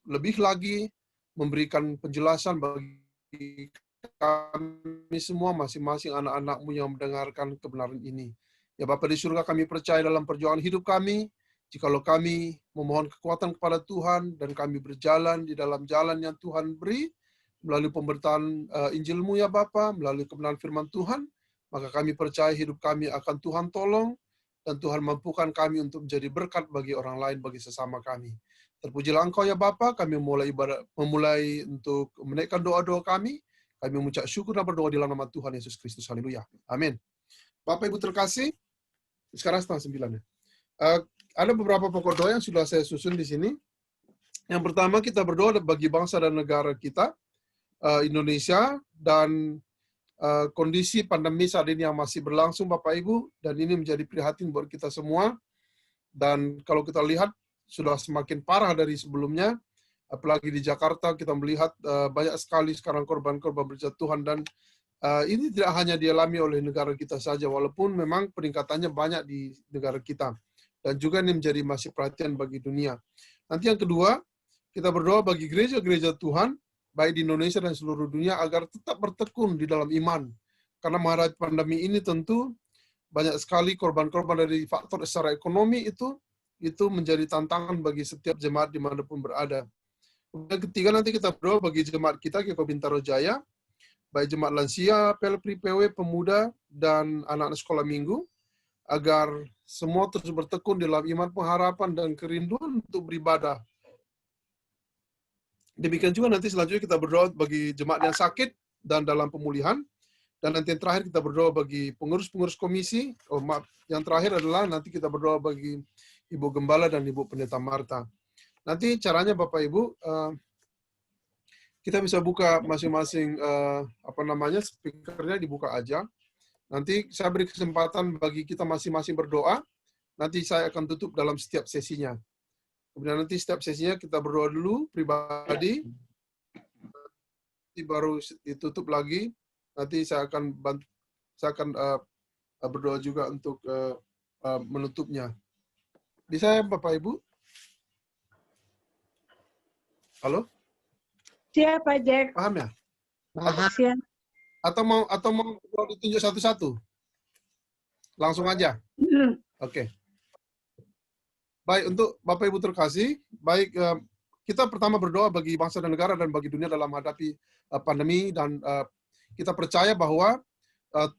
lebih lagi memberikan penjelasan bagi kami semua, masing-masing anak-anak-Mu yang mendengarkan kebenaran ini. Ya Bapa di surga, kami percaya dalam perjuangan hidup kami, jikalau kami memohon kekuatan kepada Tuhan, dan kami berjalan di dalam jalan yang Tuhan beri, melalui pemberitaan Injil-Mu ya Bapa, melalui kebenaran firman Tuhan, maka kami percaya hidup kami akan Tuhan tolong, dan Tuhan mampukan kami untuk menjadi berkat bagi orang lain, bagi sesama kami. Terpujilah Engkau ya Bapa, kami memulai untuk menaikkan doa-doa kami. Kami mengucap syukur dan berdoa di dalam nama Tuhan Yesus Kristus. Haleluya. Amin. Bapak Ibu terkasih, sekarang 8:30 ya. Ada beberapa pokok doa yang sudah saya susun di sini. Yang pertama, kita berdoa bagi bangsa dan negara kita, Indonesia, dan kondisi pandemi saat ini yang masih berlangsung, Bapak Ibu, dan ini menjadi prihatin buat kita semua. Dan kalau kita lihat, sudah semakin parah dari sebelumnya, apalagi di Jakarta, kita melihat banyak sekali sekarang korban-korban berjatuhan, dan ini tidak hanya dialami oleh negara kita saja, walaupun memang peningkatannya banyak di negara kita. Dan juga ini menjadi masih perhatian bagi dunia. Nanti yang kedua, kita berdoa bagi gereja-gereja Tuhan, baik di Indonesia dan seluruh dunia, agar tetap bertekun di dalam iman. Karena menghadapi pandemi ini tentu banyak sekali korban-korban dari faktor secara ekonomi itu menjadi tantangan bagi setiap jemaat dimanapun berada. Yang ketiga, nanti kita berdoa bagi jemaat kita, GKK Bintaro Jaya, baik jemaat lansia, PLPRI, PW, pemuda, dan anak-anak sekolah minggu, agar semua terus bertekun di dalam iman, pengharapan, dan kerinduan untuk beribadah. Demikian juga nanti selanjutnya kita berdoa bagi jemaat yang sakit dan dalam pemulihan. Dan nanti yang terakhir kita berdoa bagi pengurus-pengurus komisi. Yang terakhir adalah nanti kita berdoa bagi Ibu Gembala dan Ibu Pendeta Marta. Nanti caranya Bapak Ibu, kita bisa buka masing-masing speakernya dibuka aja. Nanti saya beri kesempatan bagi kita masing-masing berdoa. Nanti saya akan tutup dalam setiap sesinya. Kemudian nanti setiap sesinya kita berdoa dulu pribadi. Nanti baru ditutup lagi. Nanti saya akan berdoa juga untuk menutupnya. Bisa ya Bapak Ibu? Halo? Siap, Pak Jack. Paham ya? Siap. Atau mau ditunjuk satu-satu? Langsung aja. Oke. Baik, untuk Bapak Ibu terkasih, baik kita pertama berdoa bagi bangsa dan negara dan bagi dunia dalam menghadapi pandemi, dan kita percaya bahwa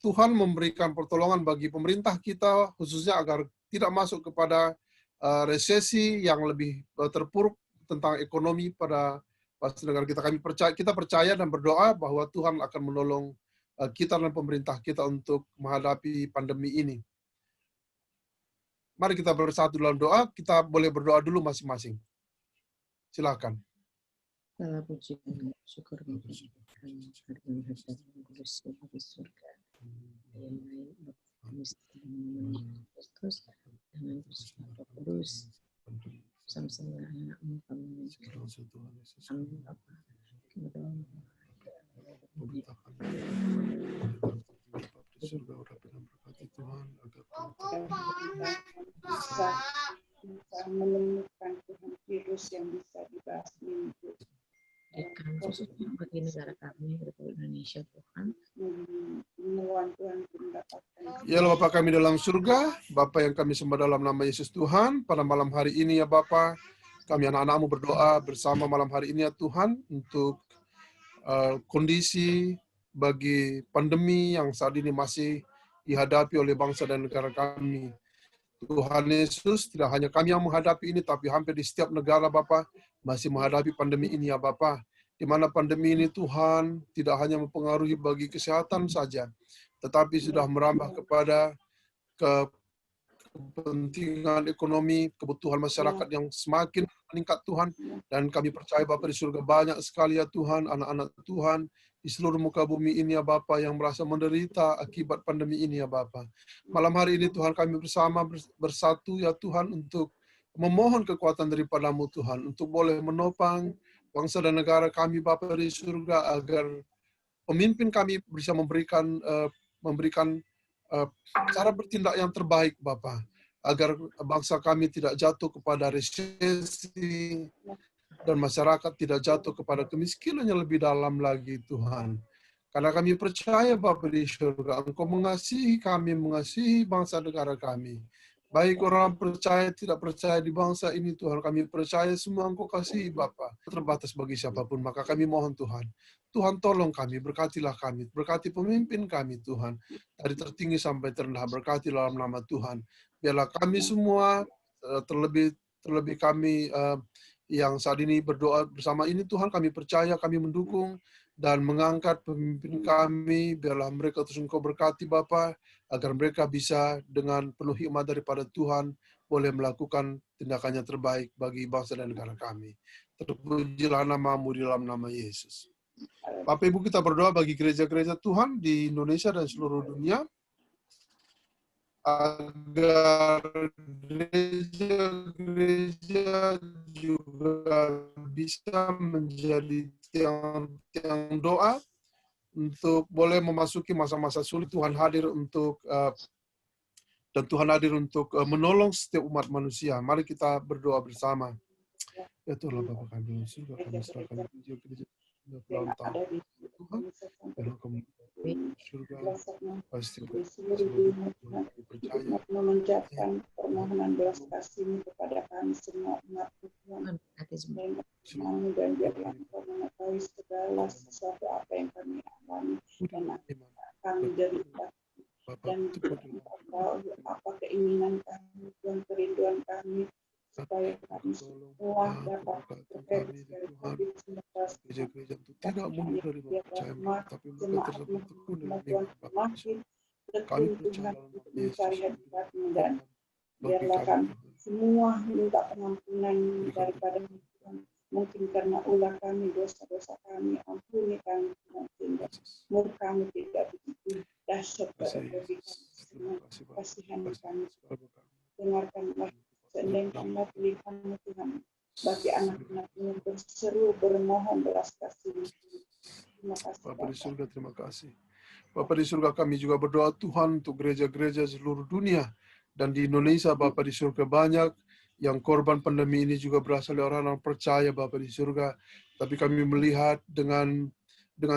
Tuhan memberikan pertolongan bagi pemerintah kita, khususnya agar tidak masuk kepada resesi yang lebih terpuruk tentang ekonomi pada negara kita. Kita percaya dan berdoa bahwa Tuhan akan menolong kita dan pemerintah kita untuk menghadapi pandemi ini. Mari kita bersatu dalam doa. Kita boleh berdoa dulu masing-masing. Silakan. Segala puji dan syukur bagi Tuhan, kudus di surga. Yang baik kami sedang Kristus dengan bersama kudus. Sama-sama anak-anak kami. Amin Bapa. Di surga urapi dan berkati Tuhan agar Bisa menemukan Tuhan virus yang bisa dibasmi. Berikan khususnya bagi negara kami, Republik Indonesia Tuhan. Menemukan Tuhan mendapatkan. Ya Allah Bapa kami dalam surga, Bapa yang kami sembah dalam nama Yesus Tuhan, pada malam hari ini ya Bapa, kami anak-anak-Mu berdoa bersama malam hari ini ya Tuhan, untuk kondisi bagi pandemi yang saat ini masih dihadapi oleh bangsa dan negara kami. Tuhan Yesus, tidak hanya kami yang menghadapi ini, tapi hampir di setiap negara Bapa masih menghadapi pandemi ini ya Bapa. Di mana pandemi ini Tuhan tidak hanya mempengaruhi bagi kesehatan saja, tetapi sudah merambah kepada kepentingan ekonomi, kebutuhan masyarakat yang semakin meningkat Tuhan. Dan kami percaya Bapa di surga banyak sekali ya Tuhan, anak-anak Tuhan di seluruh muka bumi ini ya Bapa yang merasa menderita akibat pandemi ini ya Bapa. Malam hari ini Tuhan kami bersatu ya Tuhan untuk memohon kekuatan daripada-Mu Tuhan, untuk boleh menopang bangsa dan negara kami Bapa di surga, agar pemimpin kami bisa memberikan cara bertindak yang terbaik Bapa, agar bangsa kami tidak jatuh kepada resesi dan masyarakat tidak jatuh kepada kemiskinan yang lebih dalam lagi Tuhan. Karena kami percaya Bapa di surga, Engkau mengasihi kami, mengasihi bangsa negara kami. Baik orang percaya, tidak percaya di bangsa ini Tuhan, kami percaya semua Engkau kasihi Bapa. Terbatas bagi siapapun, maka kami mohon Tuhan. Tuhan tolong kami, berkatilah kami, berkati pemimpin kami Tuhan. Dari tertinggi sampai terendah, berkati dalam nama Tuhan. biarlah kami semua, terlebih kami yang saat ini berdoa bersama ini, Tuhan, kami percaya, kami mendukung dan mengangkat pemimpin kami, biarlah mereka terus Engkau berkati Bapa, agar mereka bisa dengan penuh hikmat daripada Tuhan, boleh melakukan tindakannya terbaik bagi bangsa dan negara kami. Terpujilah nama-Mu di dalam nama Yesus. Bapak Ibu, kita berdoa bagi gereja-gereja Tuhan di Indonesia dan seluruh dunia, agar gereja-gereja juga bisa menjadi tiang-tiang doa untuk boleh memasuki masa-masa sulit. Tuhan hadir untuk menolong setiap umat manusia. Mari kita berdoa bersama. Ya Tuhan Bapa kami, surga kami serahkan gereja-gereja dalam tangan Tuhan. Dalam kami surga pasti percaya memanjatkan permohonan belas kasih kepada kami semua umat Tuhan. Kami dan biarlah Engkau mengetahui segala sesuatu apa yang kami alami dan kami derita dan apa keinginan kami dan kerinduan kami, supaya kami semua dapat terbebas dari COVID-19. Gereja-gereja itu tidak mundur dari percaya mereka, tapi mereka terdapat tekun dalam iman Bapa. Kami percaya dalam nama Yesus. Dan biarlah kami semua minta pengampunan daripada Tuhan. Mungkin karena ulah kami, dosa-dosa kami, ampuni kami, sehingga murka kami tidak begitu dahsyat bagi kami. Kasihani kami, dengarkanlah, sendengkanlah pilihan-Mu Tuhan, bagi anak-anak-Mu yang berseru, bermohon belas kasih. Terima kasih Bapa di surga, terima kasih. Bapa di surga, kami juga berdoa Tuhan untuk gereja-gereja seluruh dunia dan di Indonesia. Bapa di surga, banyak yang korban pandemi ini juga berasal dari orang-orang percaya Bapa di surga. Tapi kami melihat dengan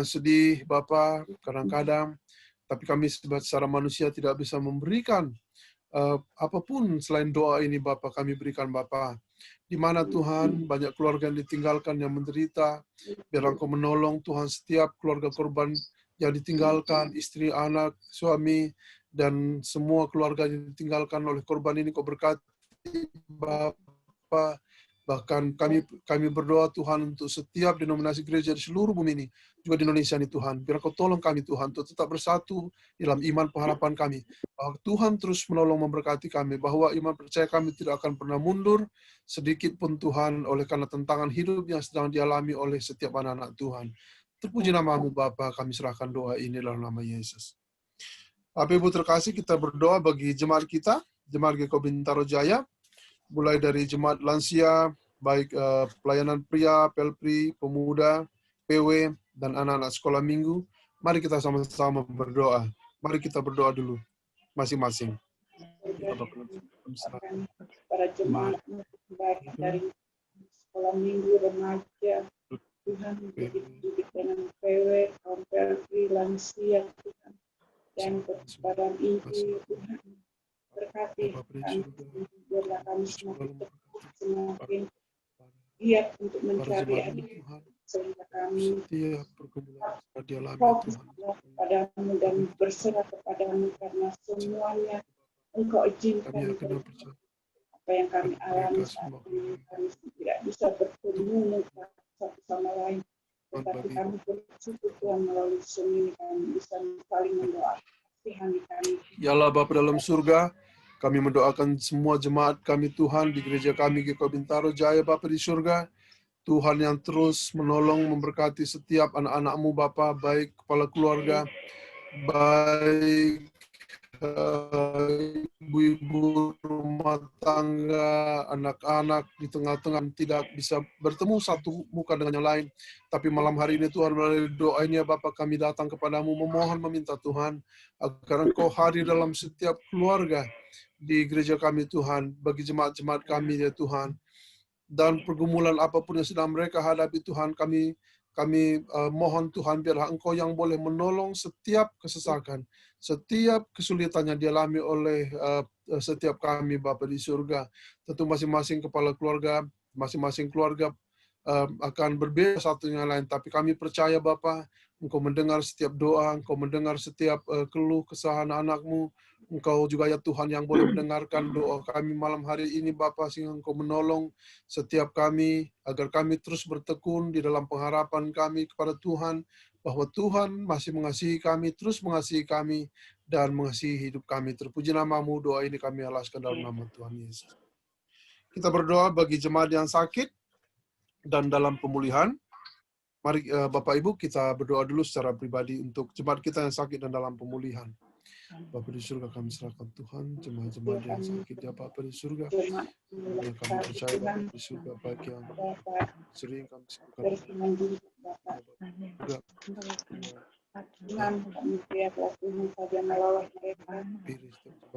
sedih Bapa kadang-kadang, tapi kami secara manusia tidak bisa memberikan apapun selain doa ini Bapa, kami berikan Bapa. Di mana Tuhan banyak keluarga yang ditinggalkan, yang menderita, biar Engkau menolong Tuhan setiap keluarga korban yang ditinggalkan, istri, anak, suami, dan semua keluarga yang ditinggalkan oleh korban ini Kau berkati Bapa. Bahkan kami berdoa Tuhan untuk setiap denominasi gereja di seluruh bumi ini, juga di Indonesia ini Tuhan. Biar Kau tolong kami Tuhan untuk tetap bersatu dalam iman pengharapan kami. Bahwa Tuhan terus menolong memberkati kami, bahwa iman percaya kami tidak akan pernah mundur sedikit pun Tuhan, oleh karena tantangan hidup yang sedang dialami oleh setiap anak-anak Tuhan. Terpuji nama-Mu Bapa, kami serahkan doa ini dalam nama Yesus. Bapak Ibu terkasih, kita berdoa bagi jemaat kita, jemaat GKI Bintaro Jaya, mulai dari jemaat lansia, baik pelayanan pria, pelpri, pemuda, PW, dan anak-anak sekolah minggu. Mari kita sama-sama berdoa. Mari kita berdoa dulu, masing-masing. Para jemaat baik dari sekolah minggu, remaja, Tuhan dididik dengan PW, kaum pelpri, lansia, Tuhan, dan kepada ibu, Tuhan, berkati kami, biarlah kami semakin giat untuk mencari adik, sehingga kami fokus kepadamu dan berserah kepadamu, karena semuanya Engkau izinkan. Apa yang kami alami saat ini, kami tidak bisa bertemu satu sama lain, tetapi kami bersyukur Tuhan, melalui seni kami bisa saling mendoakan kasihani kami. Ya Allah Bapa dalam surga, kami mendoakan semua jemaat kami Tuhan di gereja kami GKI Bintaro Jaya Bapa di surga. Tuhan yang terus menolong memberkati setiap anak-anak-Mu Bapa, baik kepala keluarga, baik ibu-ibu rumah tangga, anak-anak di tengah-tengah tidak bisa bertemu satu muka dengan yang lain. Tapi malam hari ini Tuhan, melalui doa ini Bapa, kami datang kepadamu memohon meminta Tuhan agar Engkau hadir dalam setiap keluarga di gereja kami Tuhan, bagi jemaat-jemaat kami ya Tuhan. Dan pergumulan apapun yang sedang mereka hadapi Tuhan, kami mohon Tuhan, biarlah Engkau yang boleh menolong setiap kesesakan, setiap kesulitan yang dialami oleh setiap kami Bapa di surga. Tentu masing-masing kepala keluarga, masing-masing keluarga akan berbeda satu dengan lain, tapi kami percaya Bapa, Engkau mendengar setiap doa, Engkau mendengar setiap keluh kesah anak-anak-Mu, Engkau juga ya Tuhan yang boleh mendengarkan doa kami malam hari ini Bapa, sehingga Engkau menolong setiap kami agar kami terus bertekun di dalam pengharapan kami kepada Tuhan, bahwa Tuhan masih mengasihi kami, terus mengasihi kami, dan mengasihi hidup kami. Terpuji namamu, doa ini kami alaskan dalam nama Tuhan Yesus. Kita berdoa bagi jemaat yang sakit dan dalam pemulihan. Mari Bapak Ibu kita berdoa dulu secara pribadi untuk jemaat kita yang sakit dan dalam pemulihan. Bapa di surga, kami serahkan Tuhan jemaat-jemaat yang sakit ya Bapa di surga. Yang kami percaya Bapa di surga, baik yang sering kami sembuhkan. Tuhan, kami siap Tuhan saja melawat mereka.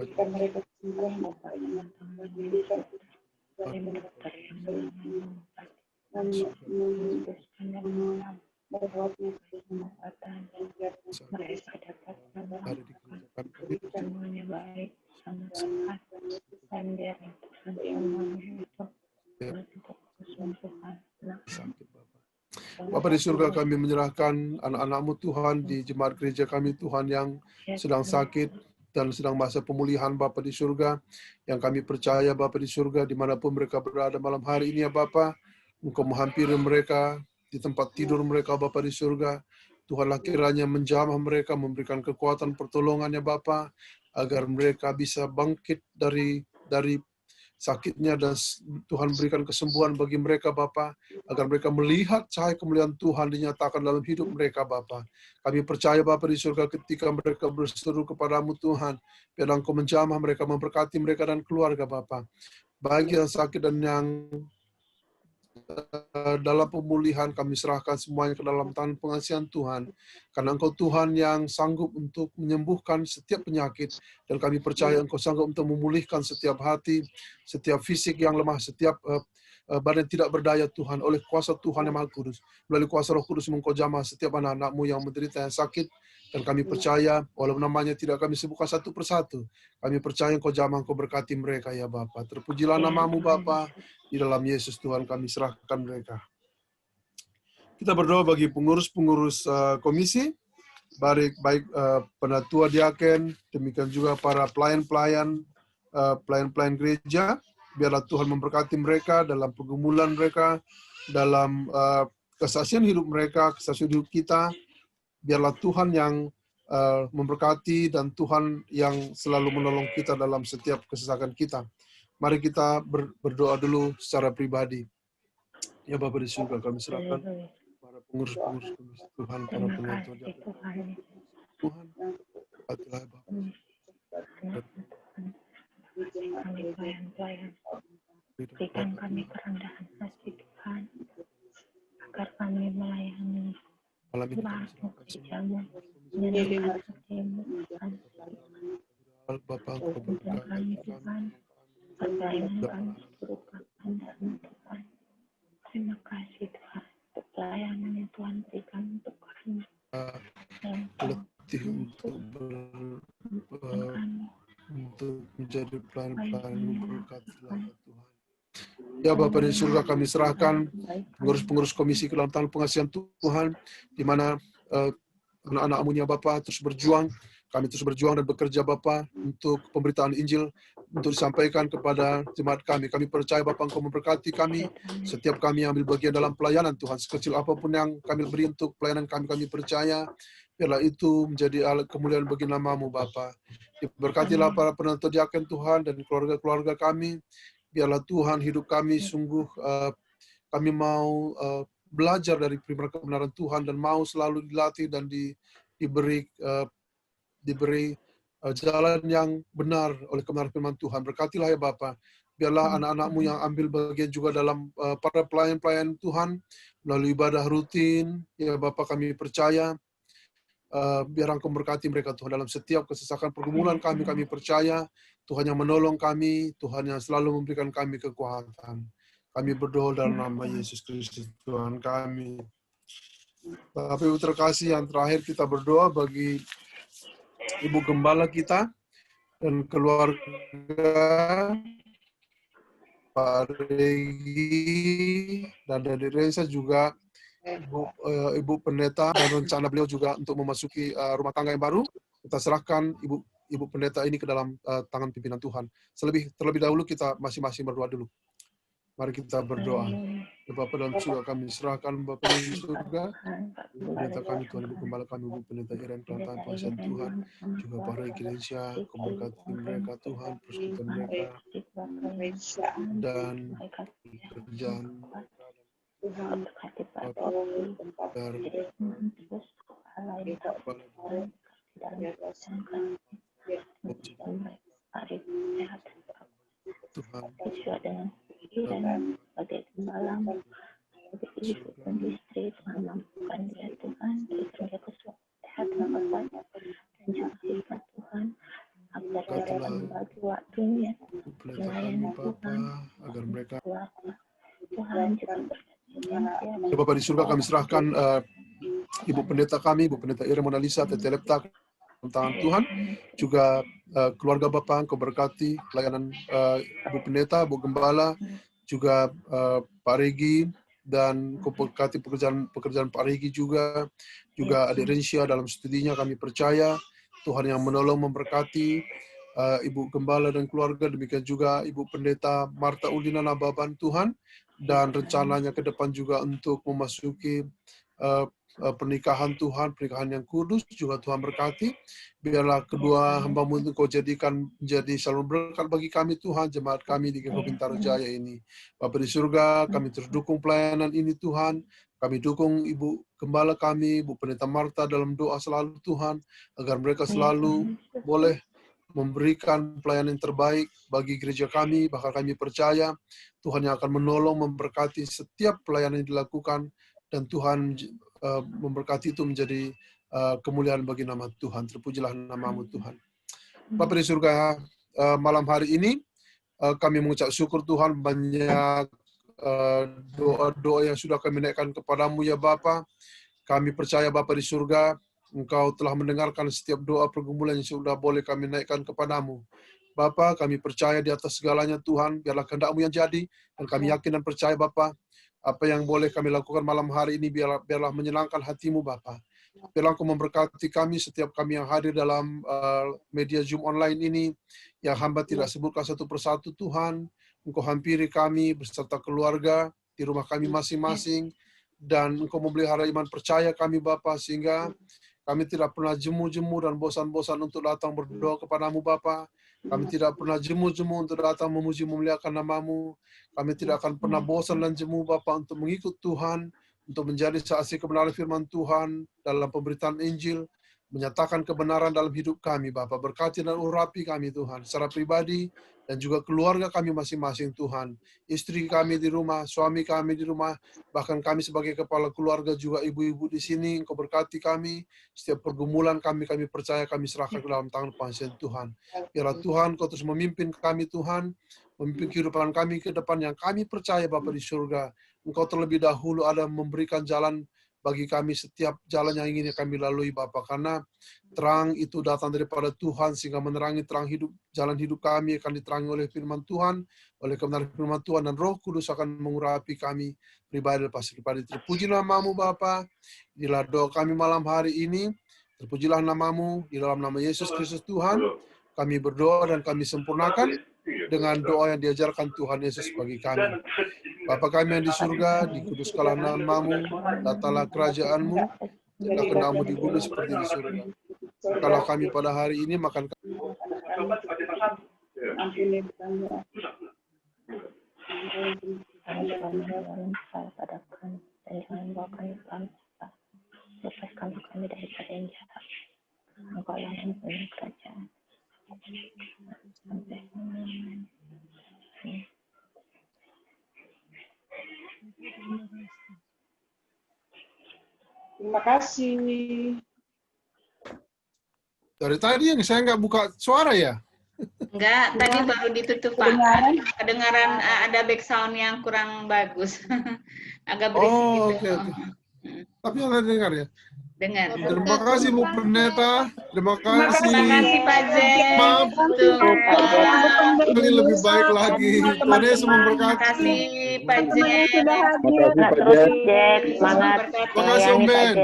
Jika mereka sembuh, Bapak yang memberikan merawatnya mereka dapat semuanya baik sama sehat dan biar Bapa di surga, kami menyerahkan anak-anak-Mu Tuhan di jemaat gereja kami Tuhan yang sedang sakit dan sedang masa pemulihan Bapa di surga, yang kami percaya Bapa di surga dimanapun mereka berada malam hari ini ya Bapa, Engkau menghampiri mereka di tempat tidur mereka Bapa di surga. Tuhanlah kiranya menjamah mereka, memberikan kekuatan pertolongan ya Bapa, agar mereka bisa bangkit dari sakitnya, dan Tuhan berikan kesembuhan bagi mereka Bapa, agar mereka melihat cahaya kemuliaan Tuhan dinyatakan dalam hidup mereka Bapa. Kami percaya Bapa di surga, ketika mereka berseru kepadamu Tuhan, biar Engkau menjamah mereka, memberkati mereka dan keluarga Bapa. Bagi yang sakit dan yang dalam pemulihan, kami serahkan semuanya ke dalam tangan pengasihan Tuhan, karena Engkau Tuhan yang sanggup untuk menyembuhkan setiap penyakit, dan kami percaya Engkau sanggup untuk memulihkan setiap hati, setiap fisik yang lemah, setiap badan tidak berdaya Tuhan, oleh kuasa Tuhan yang Maha Kudus. Melalui kuasa Roh Kudus Engkau jamah setiap anak-anak-Mu yang menderita yang sakit, dan kami percaya, walaupun namanya tidak kami sebutkan satu persatu, kami percaya Engkau jamah, Engkau berkati mereka ya Bapa. Terpujilah namamu Bapa, di dalam Yesus Tuhan kami serahkan mereka. Kita berdoa bagi pengurus-pengurus komisi, baik penatua diaken, demikian juga para pelayan-pelayan gereja. Biarlah Tuhan memberkati mereka dalam pergumulan mereka, dalam kesaksian hidup mereka, kesaksian hidup kita. Biarlah Tuhan yang memberkati, dan Tuhan yang selalu menolong kita dalam setiap kesesakan kita. Mari kita berdoa dulu secara pribadi. Ya Bapa di surga, kami serahkan para pengurus-pengurus komisi Tuhan, para penonton Tuhan, berkatilah Bapa. Kami pelayan-pelayan, berikan kami kerendahan hati Tuhan, agar kami melayani Malam ini kami serahkan semua menyenangkan hatimu Tuhan. Bapa, Engkau berkati Tuhan, pelayanan kami berupa kehendak-Mu Tuhan. Terima kasih Tuhan untuk pelayanan yang Tuhan berikan untuk kami. letih untuk menjadi pelayan-pelayan, berkatilah Tuhan. Ya Bapa di surga, kami serahkan pengurus-pengurus komisi ke dalam tangan pengasihan Tuhan, di mana anak-anak-Mu ya Bapa terus berjuang. Kami terus berjuang dan bekerja Bapa untuk pemberitaan Injil, untuk disampaikan kepada jemaat kami. Kami percaya Bapa Engkau memberkati kami, setiap kami yang ambil bagian dalam pelayanan Tuhan, sekecil apapun yang kami beri untuk pelayanan kami percaya, biarlah itu menjadi alat kemuliaan bagi nama-Mu Bapa. Diberkatilah para penonton diaken Tuhan dan keluarga-keluarga kami. Biarlah Tuhan hidup kami sungguh, kami mau belajar dari kebenaran Tuhan, dan mau selalu dilatih dan diberi jalan yang benar oleh kebenaran firman Tuhan. Berkatilah ya Bapa. Biarlah anak-anak-Mu yang ambil bagian juga dalam para pelayan-pelayan Tuhan melalui ibadah rutin. Ya Bapa, kami percaya biar Engkau memberkati mereka Tuhan dalam setiap kesesakan pergumulan kami percaya Tuhan yang menolong kami, Tuhan yang selalu memberikan kami kekuatan. Kami berdoa dalam nama Yesus Kristus Tuhan kami. Bapak Ibu terkasih, yang terakhir kita berdoa bagi Ibu Gembala kita dan keluarga, Pak Regi dan dari Reza, juga Ibu Pendeta, dan rencana beliau juga untuk memasuki rumah tangga yang baru. Kita serahkan Ibu Ibu Pendeta ini ke dalam tangan pimpinan Tuhan. Terlebih dahulu kita masing-masing berdoa dulu. Mari kita berdoa. Bapa dalam surga, kami serahkan Bapa di surga, pendeta kami Tuhan, Ibu Gembala kami, Ibu Pendeta Iren, Kelantan Tuhan Tuhan, juga para gereja, memberkati mereka Tuhan, persekutuan mereka, dan pekerjaan Tuhan, Bapa, dari Tuhan, dan sebagai gembala sebagai ibu dan istri, Tuhan mampukan dia Tuhan, berikan dia kesehatan, kekuatan, dan juga hikmat Tuhan, agar dia dapat membagi waktunya melayani Tuhan, agar mereka Tuhan juga berkati. Bapak di surga, kami serahkan Ibu Pendeta kami, Ibu Pendeta Ira Monalisa, Tete Lepta, tangan Tuhan, juga keluarga Bapak, Engkau berkati pelayanan Ibu Pendeta, Bu Gembala, juga Pak Regi, dan Engkau berkati pekerjaan Pak Regi juga adik Rensya dalam studinya. Kami percaya Tuhan yang menolong, memberkati Ibu Gembala dan keluarga, demikian juga Ibu Pendeta Marta Ulina Nababan Tuhan, dan rencananya ke depan juga untuk memasuki pernikahan Tuhan, pernikahan yang kudus juga Tuhan berkati. Biarlah kedua hamba-Mu Engkau jadikan menjadi saluran berkat bagi kami Tuhan, jemaat kami di GKK Bintaro Jaya ini. Bapa di surga, kami terus dukung pelayanan ini Tuhan. Kami dukung Ibu Gembala kami, Ibu Pendeta Marta dalam doa selalu Tuhan, agar mereka selalu boleh memberikan pelayanan yang terbaik bagi gereja kami. Bahkan kami percaya Tuhan yang akan menolong, memberkati setiap pelayanan yang dilakukan, dan Tuhan memberkati itu menjadi kemuliaan bagi nama Tuhan. Terpujilah nama-Mu Tuhan. Bapa di surga, malam hari ini kami mengucap syukur Tuhan, banyak doa-doa yang sudah kami naikkan kepadamu ya Bapa. Kami percaya Bapa di surga, Engkau telah mendengarkan setiap doa pergumulan yang sudah boleh kami naikkan kepadamu. Bapa, kami percaya di atas segalanya Tuhan, biarlah kehendak-Mu yang jadi, dan kami yakin dan percaya Bapa, apa yang boleh kami lakukan malam hari ini biarlah menyenangkan hati-Mu Bapa. Biarlah Engkau memberkati kami, setiap kami yang hadir dalam media Zoom online ini, yang hamba tidak sebutkan satu persatu Tuhan. Engkau hampiri kami beserta keluarga di rumah kami masing-masing, dan Engkau memelihara iman percaya kami Bapa, sehingga kami tidak pernah jemu-jemu dan bosan-bosan untuk datang berdoa kepadamu Bapa. Kami tidak pernah jemu-jemu untuk datang memuji memuliakan nama-Mu. Kami tidak akan pernah bosan dan jemu Bapa untuk mengikut Tuhan, untuk menjadi saksi kebenaran firman Tuhan dalam pemberitaan Injil, menyatakan kebenaran dalam hidup kami Bapa. Berkati dan urapi kami Tuhan, secara pribadi dan juga keluarga kami masing-masing Tuhan. Istri kami di rumah, suami kami di rumah, bahkan kami sebagai kepala keluarga juga ibu-ibu di sini, Engkau berkati kami. Setiap pergumulan kami percaya kami serahkan ke dalam tangan pasien Tuhan. Biarlah Tuhan Kau terus memimpin kami Tuhan, memimpin kehidupan kami ke depan yang kami percaya Bapa di surga. Engkau terlebih dahulu ada memberikan jalan bagi kami, setiap jalan yang ingin kami lalui Bapa, karena terang itu datang daripada Tuhan, sehingga menerangi jalan hidup kami akan diterangi oleh firman Tuhan, oleh kebenaran firman Tuhan, dan Roh Kudus akan mengurapi kami pribadi lepas pribadi. Terpuji nama-Mu Bapa. Inilah doa kami malam hari ini. Terpujilah nama-Mu di dalam nama Yesus Kristus Tuhan. Kami berdoa dan kami sempurnakan dengan doa yang diajarkan Tuhan Yesus bagi kami. Bapa kami yang di surga, dikuduskanlah nama-Mu, datanglah kerajaan-Mu, jadilah kehendak-Mu di bumi seperti di surga. Kalau kami pada hari ini makan ampuni kami. Lepaskan kami dari yang jahat. Engkau yang mempunyai kerajaan. Terima kasih. dari tadi yang saya nggak buka suara ya? Enggak, tadi baru ditutup Pak. Kedengaran ada back sound yang kurang bagus. Agak berisik gitu. Oke. Tapi yang dengar ya? Dengar. Terima kasih Bu Pendeta. Terima kasih. Terima kasih Pak Jen. Maaf. Ini lebih baik lagi. Tuhan Yesus memberkati. Terima kasih Pak Jen. Terus Jack, semangat. Terima kasih Om Ben.